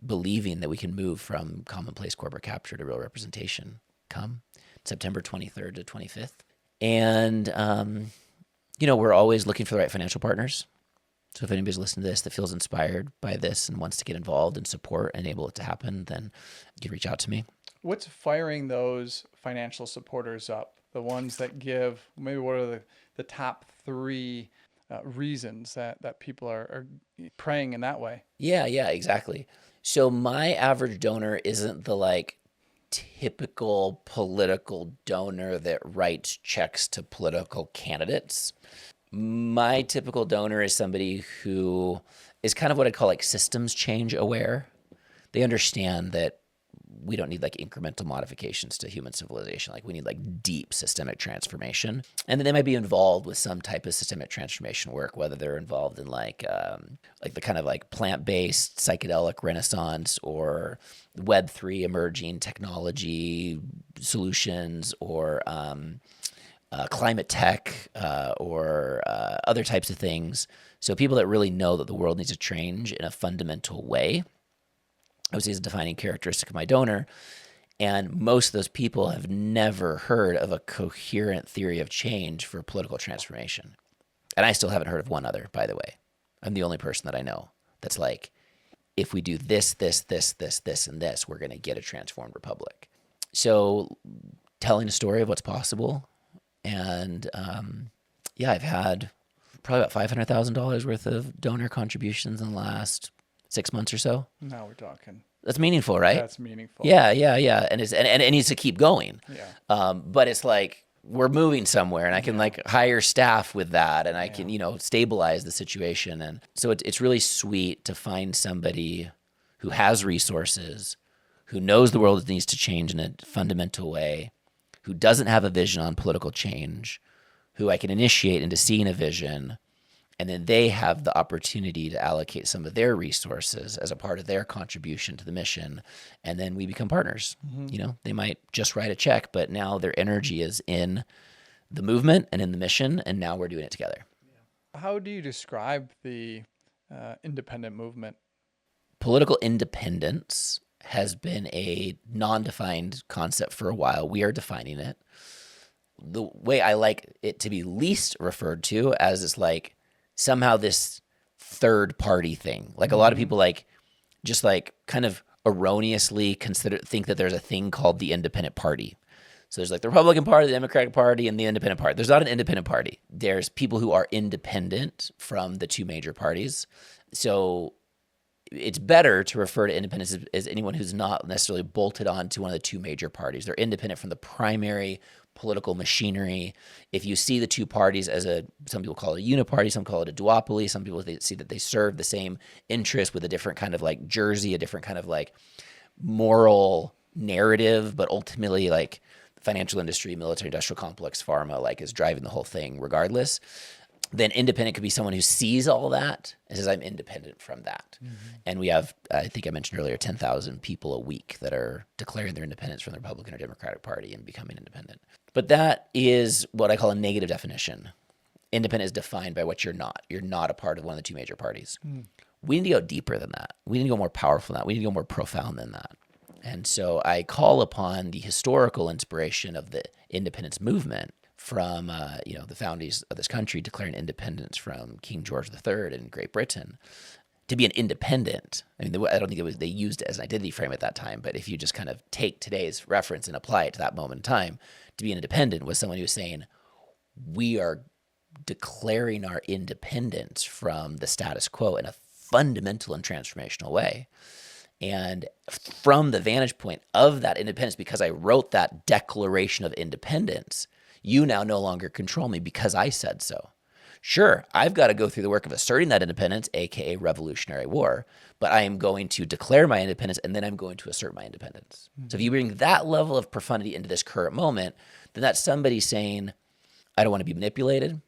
believing that we can move from commonplace corporate capture to real representation, come September 23rd to 25th. And, we're always looking for the right financial partners. So if anybody's listening to this that feels inspired by this and wants to get involved and support and enable it to happen, then you can reach out to me. What's firing those financial supporters up? The ones that give, maybe what are the top three reasons that people are praying in that way? Yeah, exactly. So my average donor isn't the like typical political donor that writes checks to political candidates. My typical donor is somebody who is kind of what I'd call like systems change aware. They understand that we don't need like incremental modifications to human civilization. Like we need like deep systemic transformation. And then they might be involved with some type of systemic transformation work, whether they're involved in like the kind of like plant-based psychedelic renaissance or Web3 emerging technology solutions or climate tech or other types of things. So people that really know that the world needs to change in a fundamental way, I would say is a defining characteristic of my donor. And most of those people have never heard of a coherent theory of change for political transformation. And I still haven't heard of one other, by the way. I'm the only person that I know that's like, if we do this, and this, we're going to get a transformed republic. So telling a story of what's possible. And I've had probably about $500,000 worth of donor contributions in the last 6 months or so. Now we're talking. That's meaningful, right? That's meaningful. Yeah. And it needs to keep going. Yeah. But it's like we're moving somewhere, and I can like hire staff with that, and I can stabilize the situation. And so it's really sweet to find somebody who has resources, who knows the world needs to change in a fundamental way, who doesn't have a vision on political change, who I can initiate into seeing a vision, and then they have the opportunity to allocate some of their resources as a part of their contribution to the mission. And then we become partners. They might just write a check, but now their energy is in the movement and in the mission, and now we're doing it together. How do you describe the independent movement? Political independence has been a non-defined concept for a while. We are defining it. The way I like it to be least referred to as is like somehow this third party thing. Like a lot of people just kind of erroneously think that there's a thing called the independent party. So there's like the Republican Party, the Democratic Party, and the Independent Party. There's not an independent party. There's people who are independent from the two major parties. So it's better to refer to independence as anyone who's not necessarily bolted on to one of the two major parties. They're independent from the primary political machinery. If you see the two parties as some people call it a uniparty, some call it a duopoly, some people see that they serve the same interest with a different kind of like jersey, a different kind of like moral narrative, but ultimately like financial industry, military industrial complex, pharma, like is driving the whole thing regardless. Then independent could be someone who sees all that and says, I'm independent from that. And we have, I think I mentioned earlier, 10,000 people a week that are declaring their independence from the Republican or Democratic Party and becoming independent. But that is what I call a negative definition. Independent is defined by what you're not. You're not a part of one of the two major parties. We need to go deeper than that. We need to go more powerful than that. We need to go more profound than that. And so I call upon the historical inspiration of the independence movement from the founders of this country declaring independence from King George III in Great Britain. To be an independent, I mean, I don't think they used it as an identity frame at that time, but if you just kind of take today's reference and apply it to that moment in time, to be an independent was someone who was saying, we are declaring our independence from the status quo in a fundamental and transformational way. And from the vantage point of that independence, because I wrote that Declaration of Independence, you now no longer control me because I said so. Sure, I've got to go through the work of asserting that independence, aka Revolutionary War, but I am going to declare my independence and then I'm going to assert my independence. So if you bring that level of profundity into this current moment, then that's somebody saying, I don't want to be manipulated.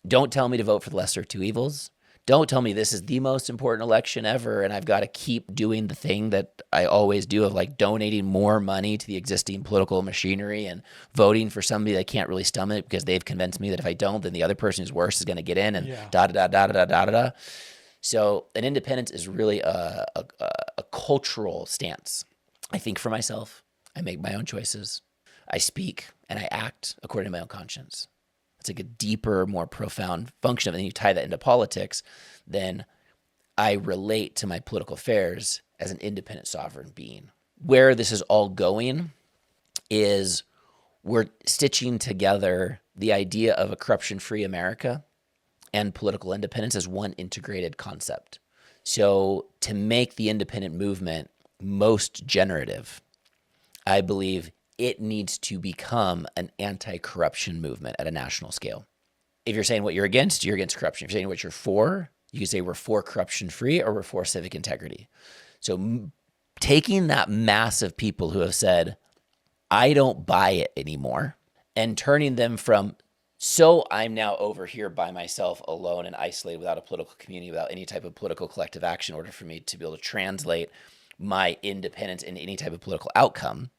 Don't tell me to vote for the lesser of two evils. Don't tell me this is the most important election ever and I've got to keep doing the thing that I always do of like donating more money to the existing political machinery and voting for somebody that I can't really stomach because they've convinced me that if I don't, then the other person who's worse is going to get in and da-da-da-da-da-da-da-da. So an independence is really a cultural stance. I think for myself. I make my own choices. I speak and I act according to my own conscience. It's like a deeper, more profound function of it. And you tie that into politics, then I relate to my political affairs as an independent sovereign being. Where this is all going is we're stitching together the idea of a corruption-free America and political independence as one integrated concept. So to make the independent movement most generative, I believe it needs to become an anti-corruption movement at a national scale. If you're saying what you're against corruption. If you're saying what you're for, you can say we're for corruption-free or we're for civic integrity. So taking that mass of people who have said, I don't buy it anymore, and turning them from, so I'm now over here by myself alone and isolated without a political community, without any type of political collective action in order for me to be able to translate my independence into any type of political outcome.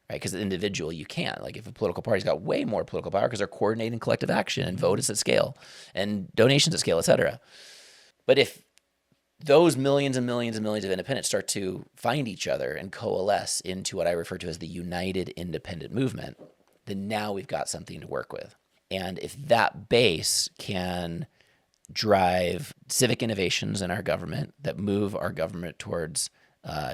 Right, because as an individual, you can't. Like if a political party's got way more political power because they're coordinating collective action and votes at scale and donations at scale, et cetera. But if those millions and millions and millions of independents start to find each other and coalesce into what I refer to as the united independent movement, then now we've got something to work with. And if that base can drive civic innovations in our government that move our government towards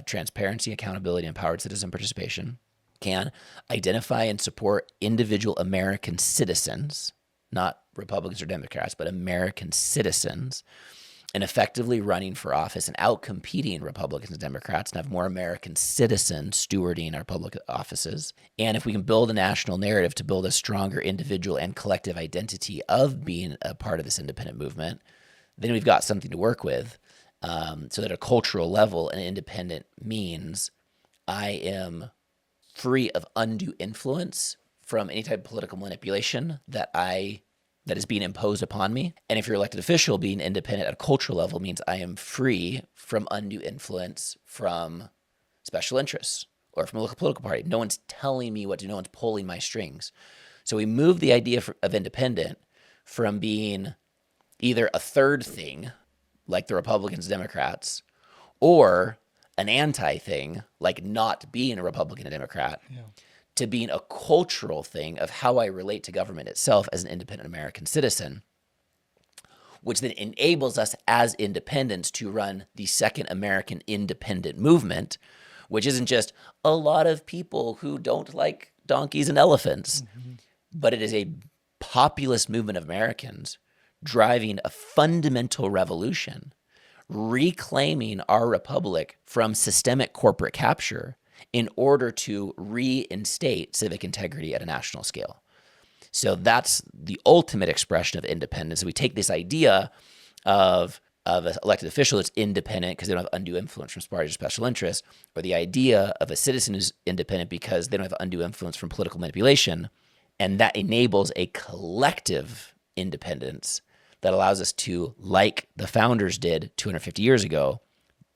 transparency, accountability, and empowered citizen participation, can identify and support individual American citizens, not Republicans or Democrats, but American citizens, and effectively running for office and outcompeting Republicans and Democrats and have more American citizens stewarding our public offices. And if we can build a national narrative to build a stronger individual and collective identity of being a part of this independent movement, then we've got something to work with. So that at a cultural level, an independent means I am free of undue influence from any type of political manipulation that is being imposed upon me. And if you're elected official, being independent at a cultural level means I am free from undue influence from special interests or from a local political party. No one's telling me what to do. No one's pulling my strings. So we move the idea of independent from being either a third thing, like the Republicans, Democrats, or an anti thing, like not being a Republican or Democrat, to being a cultural thing of how I relate to government itself as an independent American citizen, which then enables us as independents to run the second American independent movement, which isn't just a lot of people who don't like donkeys and elephants, but it is a populist movement of Americans driving a fundamental revolution, reclaiming our republic from systemic corporate capture in order to reinstate civic integrity at a national scale. So that's the ultimate expression of independence. We take this idea of an elected official that's independent because they don't have undue influence from parties or special interests, or the idea of a citizen who's independent because they don't have undue influence from political manipulation, and that enables a collective independence that allows us to, like the founders did 250 years ago,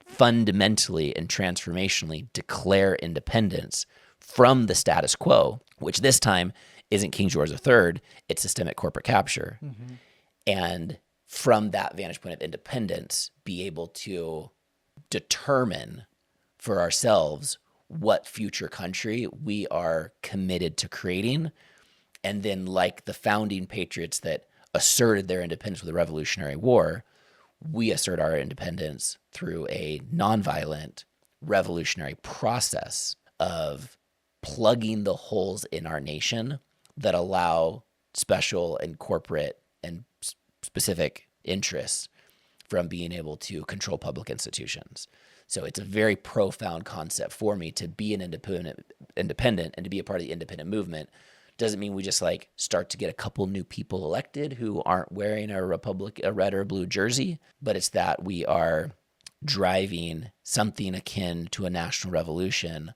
fundamentally and transformationally declare independence from the status quo, which this time isn't King George III, it's systemic corporate capture. And from that vantage point of independence, be able to determine for ourselves what future country we are committed to creating. And then, like the founding patriots that asserted their independence with the Revolutionary War, we assert our independence through a nonviolent revolutionary process of plugging the holes in our nation that allow special and corporate and specific interests from being able to control public institutions. So it's a very profound concept for me to be an independent and to be a part of the independent movement. Doesn't mean we just like start to get a couple new people elected who aren't wearing a red or blue jersey, but it's that we are driving something akin to a national revolution,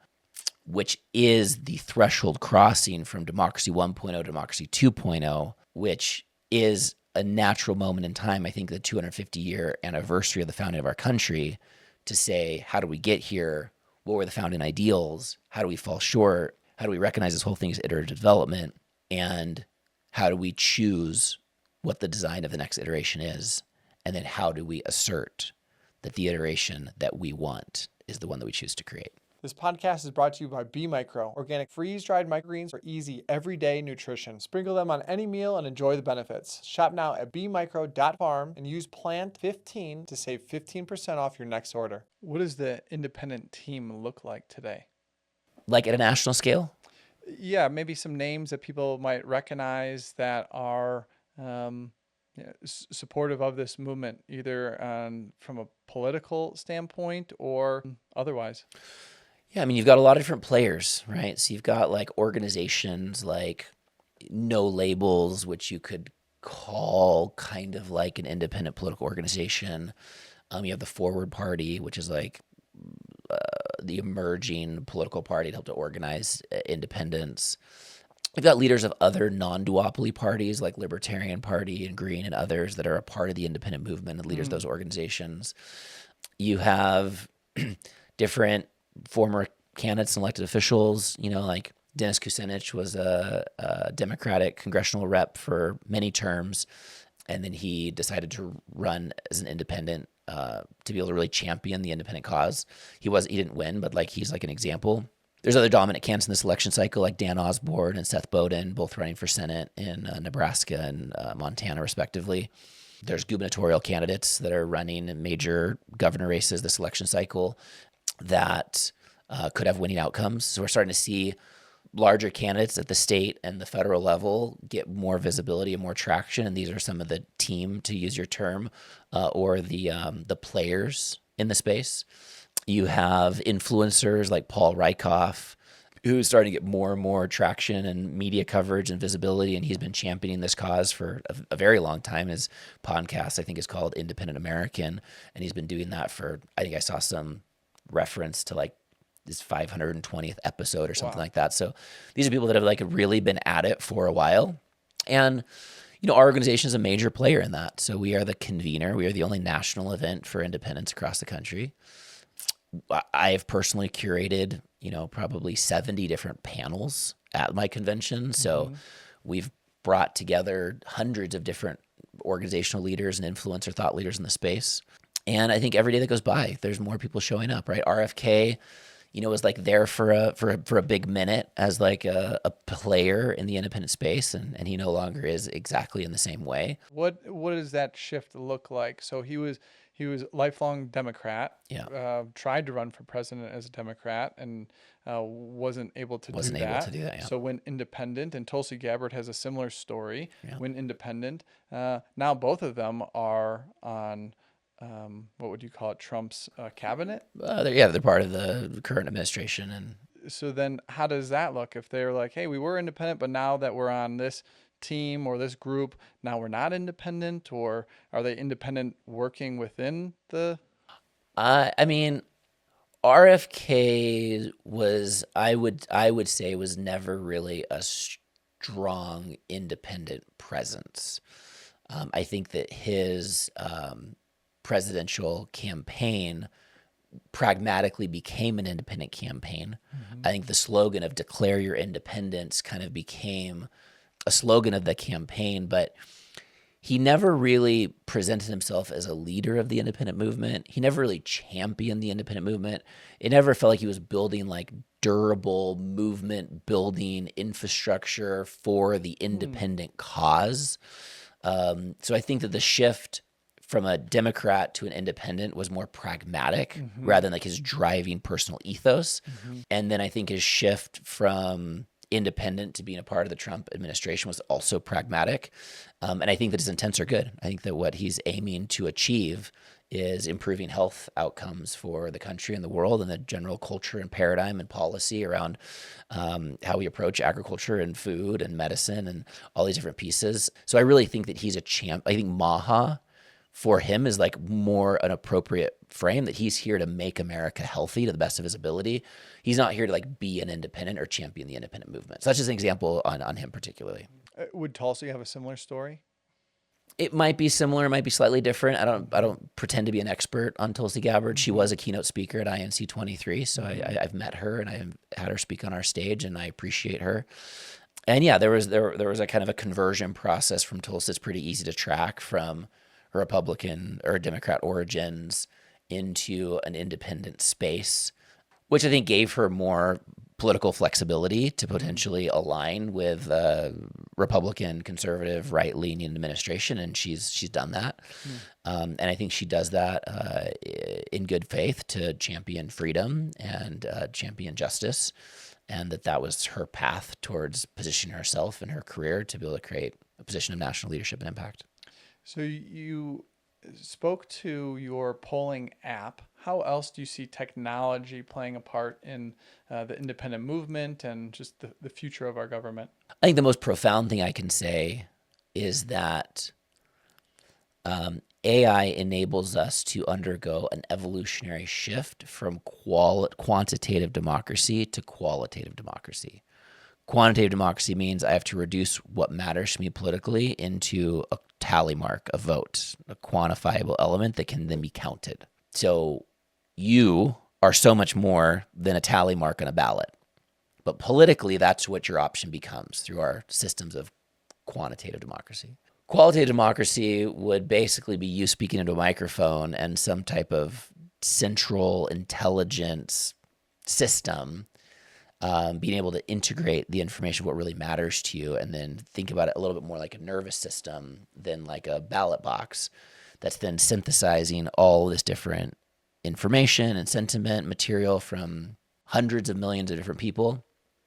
which is the threshold crossing from democracy 1.0 to democracy 2.0, which is a natural moment in time. I think the 250-year anniversary of the founding of our country, to say, how do we get here? What were the founding ideals? How do we fall short? How do we recognize this whole thing as iterative development? And how do we choose what the design of the next iteration is? And then how do we assert that the iteration that we want is the one that we choose to create? This podcast is brought to you by B Micro, organic freeze-dried microgreens for easy, everyday nutrition. Sprinkle them on any meal and enjoy the benefits. Shop now at bmicro.farm and use PLANT15 to save 15% off your next order. What does the independent team look like today? Like at a national scale? Yeah, maybe some names that people might recognize that are supportive of this movement, either from a political standpoint or otherwise. Yeah, I mean, you've got a lot of different players, right? So you've got like organizations like No Labels, which you could call kind of like an independent political organization. You have the Forward Party, which is like the emerging political party to help to organize independence. You've got leaders of other non-duopoly parties like Libertarian Party and Green and others that are a part of the independent movement and leaders of those organizations. You have different former candidates and elected officials, like Dennis Kucinich was a Democratic congressional rep for many terms, and then he decided to run as an independent to be able to really champion the independent cause. He didn't win, but like he's like an example. There's other dominant candidates in this election cycle, like Dan Osborne and Seth Bowden, both running for Senate in Nebraska and Montana, respectively. There's gubernatorial candidates that are running in major governor races this election cycle that could have winning outcomes. So we're starting to see larger candidates at the state and the federal level get more visibility and more traction. And these are some of the team, to use your term, or the players in the space. You have influencers like Paul Rykoff, who's starting to get more and more traction and media coverage and visibility. And he's been championing this cause for a very long time. His podcast, I think, is called Independent American. And he's been doing that for, I think I saw some reference to like his 520th episode or something Wow. like that. So these are people that have like really been at it for a while. And, our organization is a major player in that. So we are the convener. We are the only national event for independence across the country. I have personally curated, probably 70 different panels at my convention. So we've brought together hundreds of different organizational leaders and influencer thought leaders in the space. And I think every day that goes by, there's more people showing up, right? RFK, was like there for a big minute as like a player in the independent space, and he no longer is exactly in the same way. What does that shift look like? So he was a lifelong Democrat. Yeah. Tried to run for president as a Democrat and wasn't able to Wasn't do able that. to do that, yeah. So went independent, and Tulsi Gabbard has a similar story. Yeah. Went independent. Now both of them are on what would you call it? Trump's cabinet. They're part of the current administration. And So then how does that look if they're like, hey, we were independent, but now that we're on this team or this group, now we're not independent? Or are they independent working within the? I mean, RFK was, I would say, was never really a strong independent presence. I think that his presidential campaign pragmatically became an independent campaign. I think the slogan of "Declare Your Independence" kind of became a slogan of the campaign, but he never really presented himself as a leader of the independent movement. He never really championed the independent movement. It never felt like he was building like durable movement building infrastructure for the independent cause. So I think that the shift from a Democrat to an independent was more pragmatic rather than like his driving personal ethos. And then I think his shift from independent to being a part of the Trump administration was also pragmatic. And I think that his intents are good. I think that what he's aiming to achieve is improving health outcomes for the country and the world, and the general culture and paradigm and policy around how we approach agriculture and food and medicine and all these different pieces. So I really think that he's a champ. I think Maha for him is like more an appropriate frame, that he's here to make America healthy to the best of his ability. He's not here to like be an independent or champion the independent movement. So that's just an example on him particularly. Would Tulsi have a similar story? It might be similar, it might be slightly different. I don't pretend to be an expert on Tulsi Gabbard. She was a keynote speaker at INC 23, so I've met her and I've had her speak on our stage, and I appreciate her. And yeah, there was a kind of a conversion process from Tulsi. It's pretty easy to track from her Republican or Democrat origins into an independent space, which I think gave her more political flexibility to potentially align with Republican, conservative, right-leaning administration, and she's done that. And I think she does that in good faith to champion freedom and champion justice, and that was her path towards positioning herself in her career to be able to create a position of national leadership and impact. So you spoke to your polling app. How else do you see technology playing a part in the independent movement and just the future of our government? I think the most profound thing I can say is that AI enables us to undergo an evolutionary shift from quantitative democracy to qualitative democracy. Quantitative democracy means I have to reduce what matters to me politically into a tally mark, a vote, a quantifiable element that can then be counted. So you are so much more than a tally mark on a ballot. But politically, that's what your option becomes through our systems of quantitative democracy. Qualitative democracy would basically be you speaking into a microphone and some type of central intelligence system being able to integrate the information of what really matters to you, and then think about it a little bit more like a nervous system than like a ballot box that's then synthesizing all this different information and sentiment material from hundreds of millions of different people,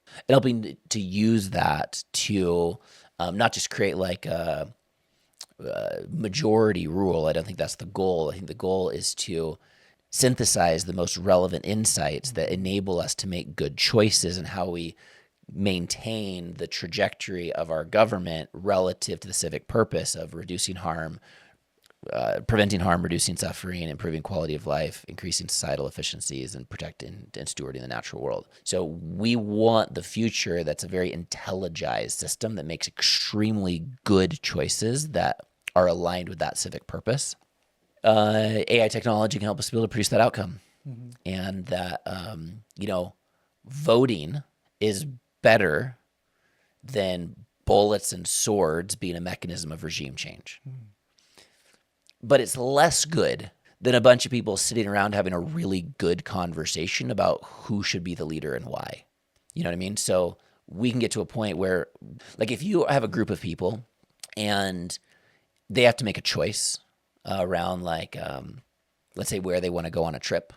and helping to use that to not just create like a majority rule. I don't think that's the goal. I think the goal is to synthesize the most relevant insights that enable us to make good choices and how we maintain the trajectory of our government relative to the civic purpose of reducing harm, preventing harm, reducing suffering, improving quality of life, increasing societal efficiencies, and protecting and stewarding the natural world. So we want the future that's a very intelligized system that makes extremely good choices that are aligned with that civic purpose. AI technology can help us be able to produce that outcome. And that, voting is better than bullets and swords being a mechanism of regime change. But it's less good than a bunch of people sitting around having a really good conversation about who should be the leader and why. You know what I mean? So we can get to a point where, like, if you have a group of people and they have to make a choice around, like, let's say where they want to go on a trip.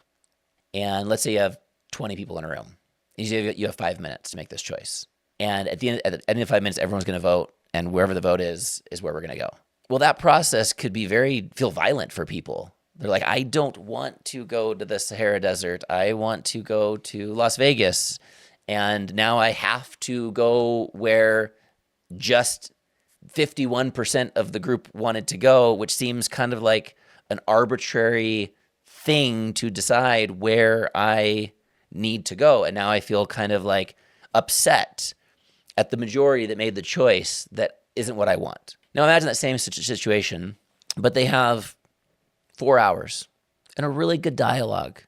And let's say you have 20 people in a room. You have 5 minutes to make this choice. And at the end of 5 minutes, everyone's going to vote. And wherever the vote is where we're going to go. Well, that process could be feel violent for people. They're like, I don't want to go to the Sahara Desert. I want to go to Las Vegas. And now I have to go where just 51% of the group wanted to go, which seems kind of like an arbitrary thing to decide where I need to go. And now I feel kind of like upset at the majority that made the choice that isn't what I want. Now imagine that same situation, but they have 4 hours and a really good dialogue,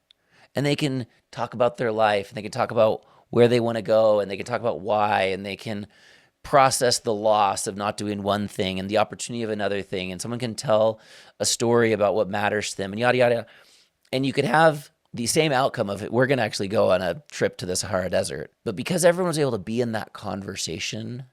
and they can talk about their life, and they can talk about where they want to go, and they can talk about why, and they can process the loss of not doing one thing and the opportunity of another thing, and someone can tell a story about what matters to them, and yada, yada. And you could have the same outcome of it. We're going to actually go on a trip to the Sahara Desert. But because everyone was able to be in that conversation,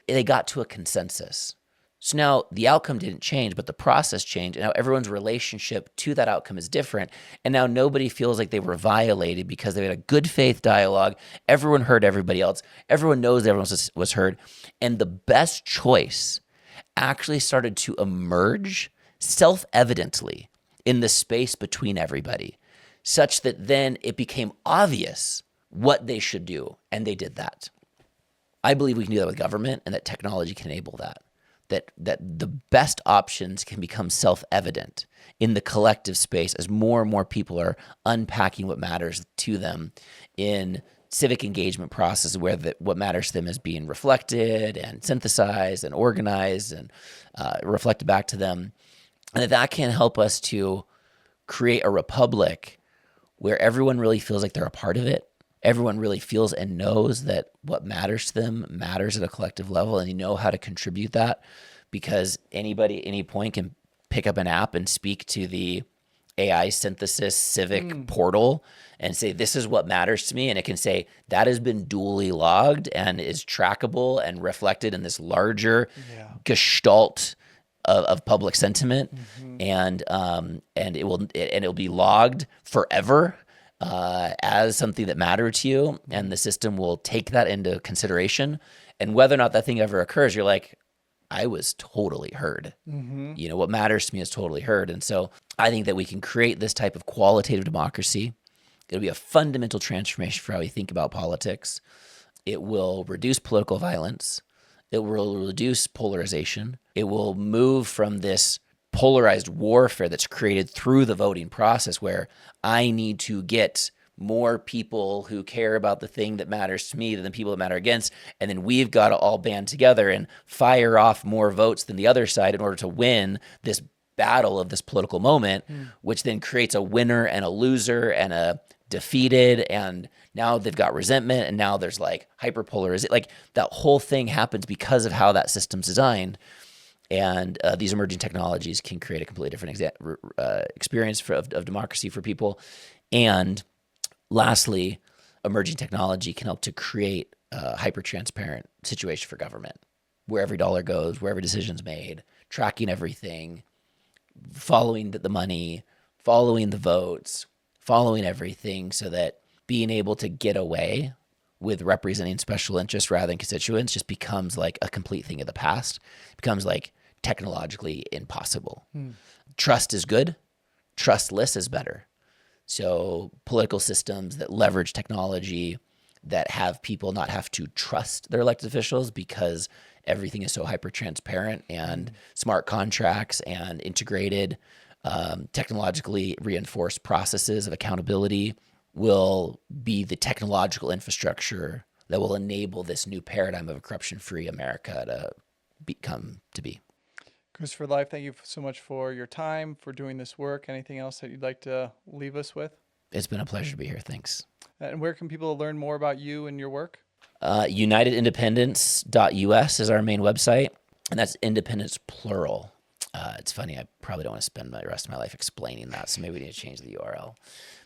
they got to a consensus. So now the outcome didn't change, but the process changed. And now everyone's relationship to that outcome is different. And now nobody feels like they were violated because they had a good faith dialogue. Everyone heard everybody else. Everyone knows everyone was heard. And the best choice actually started to emerge self-evidently in the space between everybody, such that then it became obvious what they should do. And they did that. I believe we can do that with government, and that technology can enable that. That the best options can become self-evident in the collective space as more and more people are unpacking what matters to them in civic engagement process, where what matters to them is being reflected and synthesized and organized and reflected back to them. And that can help us to create a republic where everyone really feels like they're a part of it. Everyone really feels and knows that what matters to them matters at a collective level, and you know how to contribute that, because anybody at any point can pick up an app and speak to the AI synthesis civic portal and say, this is what matters to me. And it can say that has been duly logged and is trackable and reflected in this larger gestalt of public sentiment. And it'll be logged forever as something that mattered to you, and the system will take that into consideration. And whether or not that thing ever occurs, you're like, I was totally heard. You know, what matters to me is totally heard. And so I think that we can create this type of qualitative democracy. It'll be a fundamental transformation for how we think about politics. It will reduce political violence. It will reduce polarization. It will move from this polarized warfare that's created through the voting process, where I need to get more people who care about the thing that matters to me than the people that matter against. And then we've got to all band together and fire off more votes than the other side in order to win this battle of this political moment, which then creates a winner and a loser and a defeated. And now they've got resentment, and now there's like hyperpolarization. Like that whole thing happens because of how that system's designed. And these emerging technologies can create a completely different experience of democracy for people. And lastly, emerging technology can help to create a hyper-transparent situation for government, where every dollar goes, where every decision's made, tracking everything, following the money, following the votes, following everything, so that being able to get away with representing special interests rather than constituents just becomes like a complete thing of the past. It becomes like technologically impossible. Trust is good. Trustless is better. So political systems that leverage technology, that have people not have to trust their elected officials because everything is so hyper transparent, and smart contracts and integrated, technologically reinforced processes of accountability will be the technological infrastructure that will enable this new paradigm of a corruption-free America to be. Chris for Life, thank you so much for your time, for doing this work. Anything else that you'd like to leave us with? It's been a pleasure to be here. Thanks. And where can people learn more about you and your work? UnitedIndependence.us is our main website, and that's independence plural. It's funny, I probably don't want to spend the rest of my life explaining that, so maybe we need to change the URL.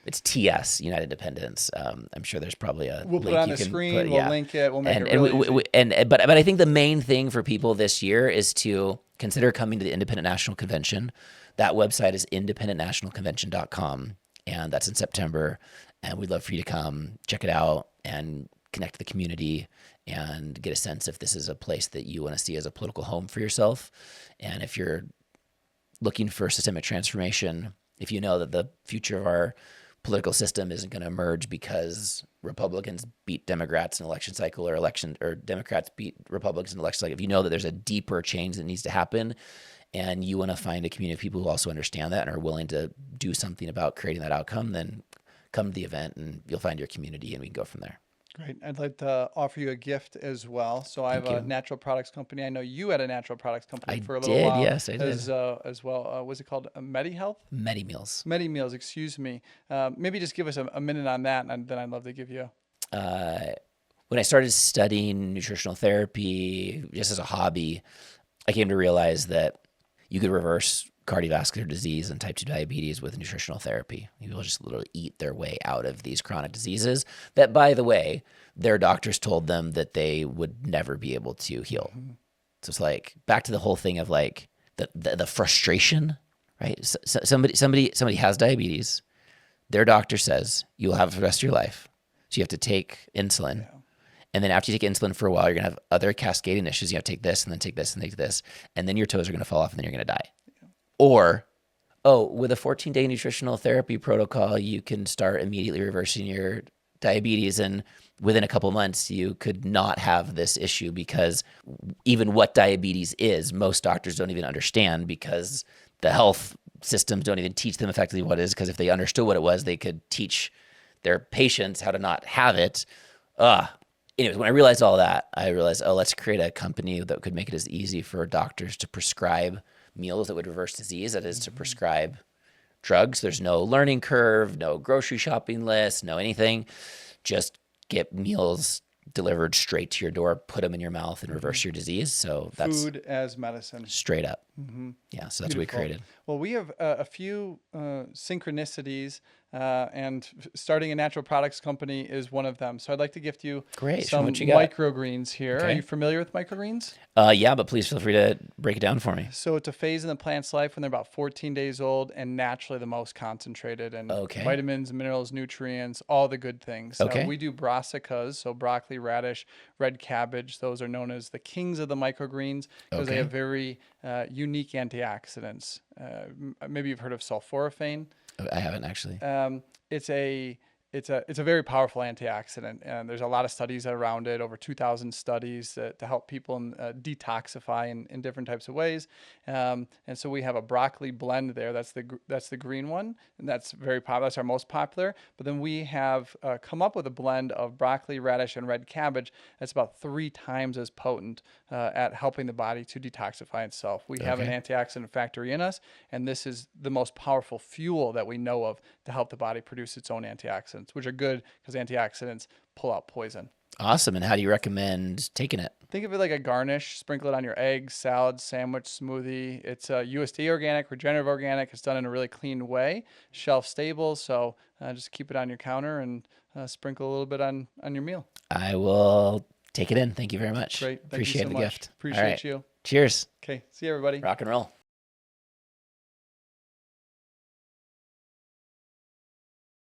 It's TS, United Independence. I'm sure there's probably a We'll link put it on you the can screen, put, we'll yeah. link it, we'll make and, it really easy. But I think the main thing for people this year is to consider coming to the Independent National Convention. That website is independentnationalconvention.com, and that's in September. And we'd love for you to come check it out and connect to the community and get a sense if this is a place that you want to see as a political home for yourself. And if you're looking for systemic transformation, if you know that the future of our political system isn't going to emerge because Republicans beat Democrats in election cycle, or Democrats beat Republicans in election cycle, if you know that there's a deeper change that needs to happen, and you want to find a community of people who also understand that and are willing to do something about creating that outcome, then come to the event and you'll find your community, and we can go from there. Great. I'd like to offer you a gift as well. So I have a natural products company. I know you had a natural products company for a little while. Yes, I did. As well. What's it called? MediHealth? MediMeals. MediMeals, excuse me. Maybe just give us a minute on that, and then I'd love to give you. When I started studying nutritional therapy just as a hobby, I came to realize that you could reverse cardiovascular disease and type 2 diabetes with nutritional therapy. People just literally eat their way out of these chronic diseases that, by the way, their doctors told them that they would never be able to heal. Mm-hmm. So it's like back to the whole thing of like the frustration, right? So somebody has diabetes. Their doctor says you will have it for the rest of your life. So you have to take insulin. Yeah. And then after you take insulin for a while, you're going to have other cascading issues. You have to take this and then take this and take this. And then your toes are going to fall off and then you're going to die. Or, with a 14-day nutritional therapy protocol, you can start immediately reversing your diabetes. And within a couple months, you could not have this issue, because even what diabetes is, most doctors don't even understand, because the health systems don't even teach them effectively what it is. Because if they understood what it was, they could teach their patients how to not have it. Anyways, when I realized all that, I realized, let's create a company that could make it as easy for doctors to prescribe meals that would reverse disease, that is to prescribe drugs. There's no learning curve, no grocery shopping list, no anything. Just get meals delivered straight to your door, put them in your mouth, and reverse your disease. So that's food as medicine. Straight up. Mm-hmm. Yeah, so that's Beautiful. What we created. Well, we have a few synchronicities, and starting a natural products company is one of them. So I'd like to gift you some microgreens here. Okay. Are you familiar with microgreens? Yeah, but please feel free to break it down for me. So it's a phase in the plant's life when they're about 14 days old, and naturally the most concentrated, and vitamins, minerals, nutrients, all the good things. We do brassicas, so broccoli, radish, red cabbage. Those are known as the kings of the microgreens, because they have very unique antioxidants. Maybe you've heard of sulforaphane. I haven't actually. It's a very powerful antioxidant, and there's a lot of studies around it, over 2,000 studies to help people detoxify in different types of ways. And so we have a broccoli blend there. That's the green one, and that's very popular. That's our most popular. But then we have come up with a blend of broccoli, radish, and red cabbage that's about 3 times as potent at helping the body to detoxify itself. We have an antioxidant factory in us, and this is the most powerful fuel that we know of to help the body produce its own antioxidants, which are good because antioxidants pull out poison. Awesome. And how do you recommend taking it? Think of it like a garnish. Sprinkle it on your eggs, salad, sandwich, smoothie. It's USDA organic, regenerative organic. It's done in a really clean way, shelf stable. So just keep it on your counter and sprinkle a little bit on your meal. I will take it in. Thank you very much. Great. Thank Appreciate you so the much. gift. Appreciate you. Cheers. Okay. See you, everybody. Rock and roll.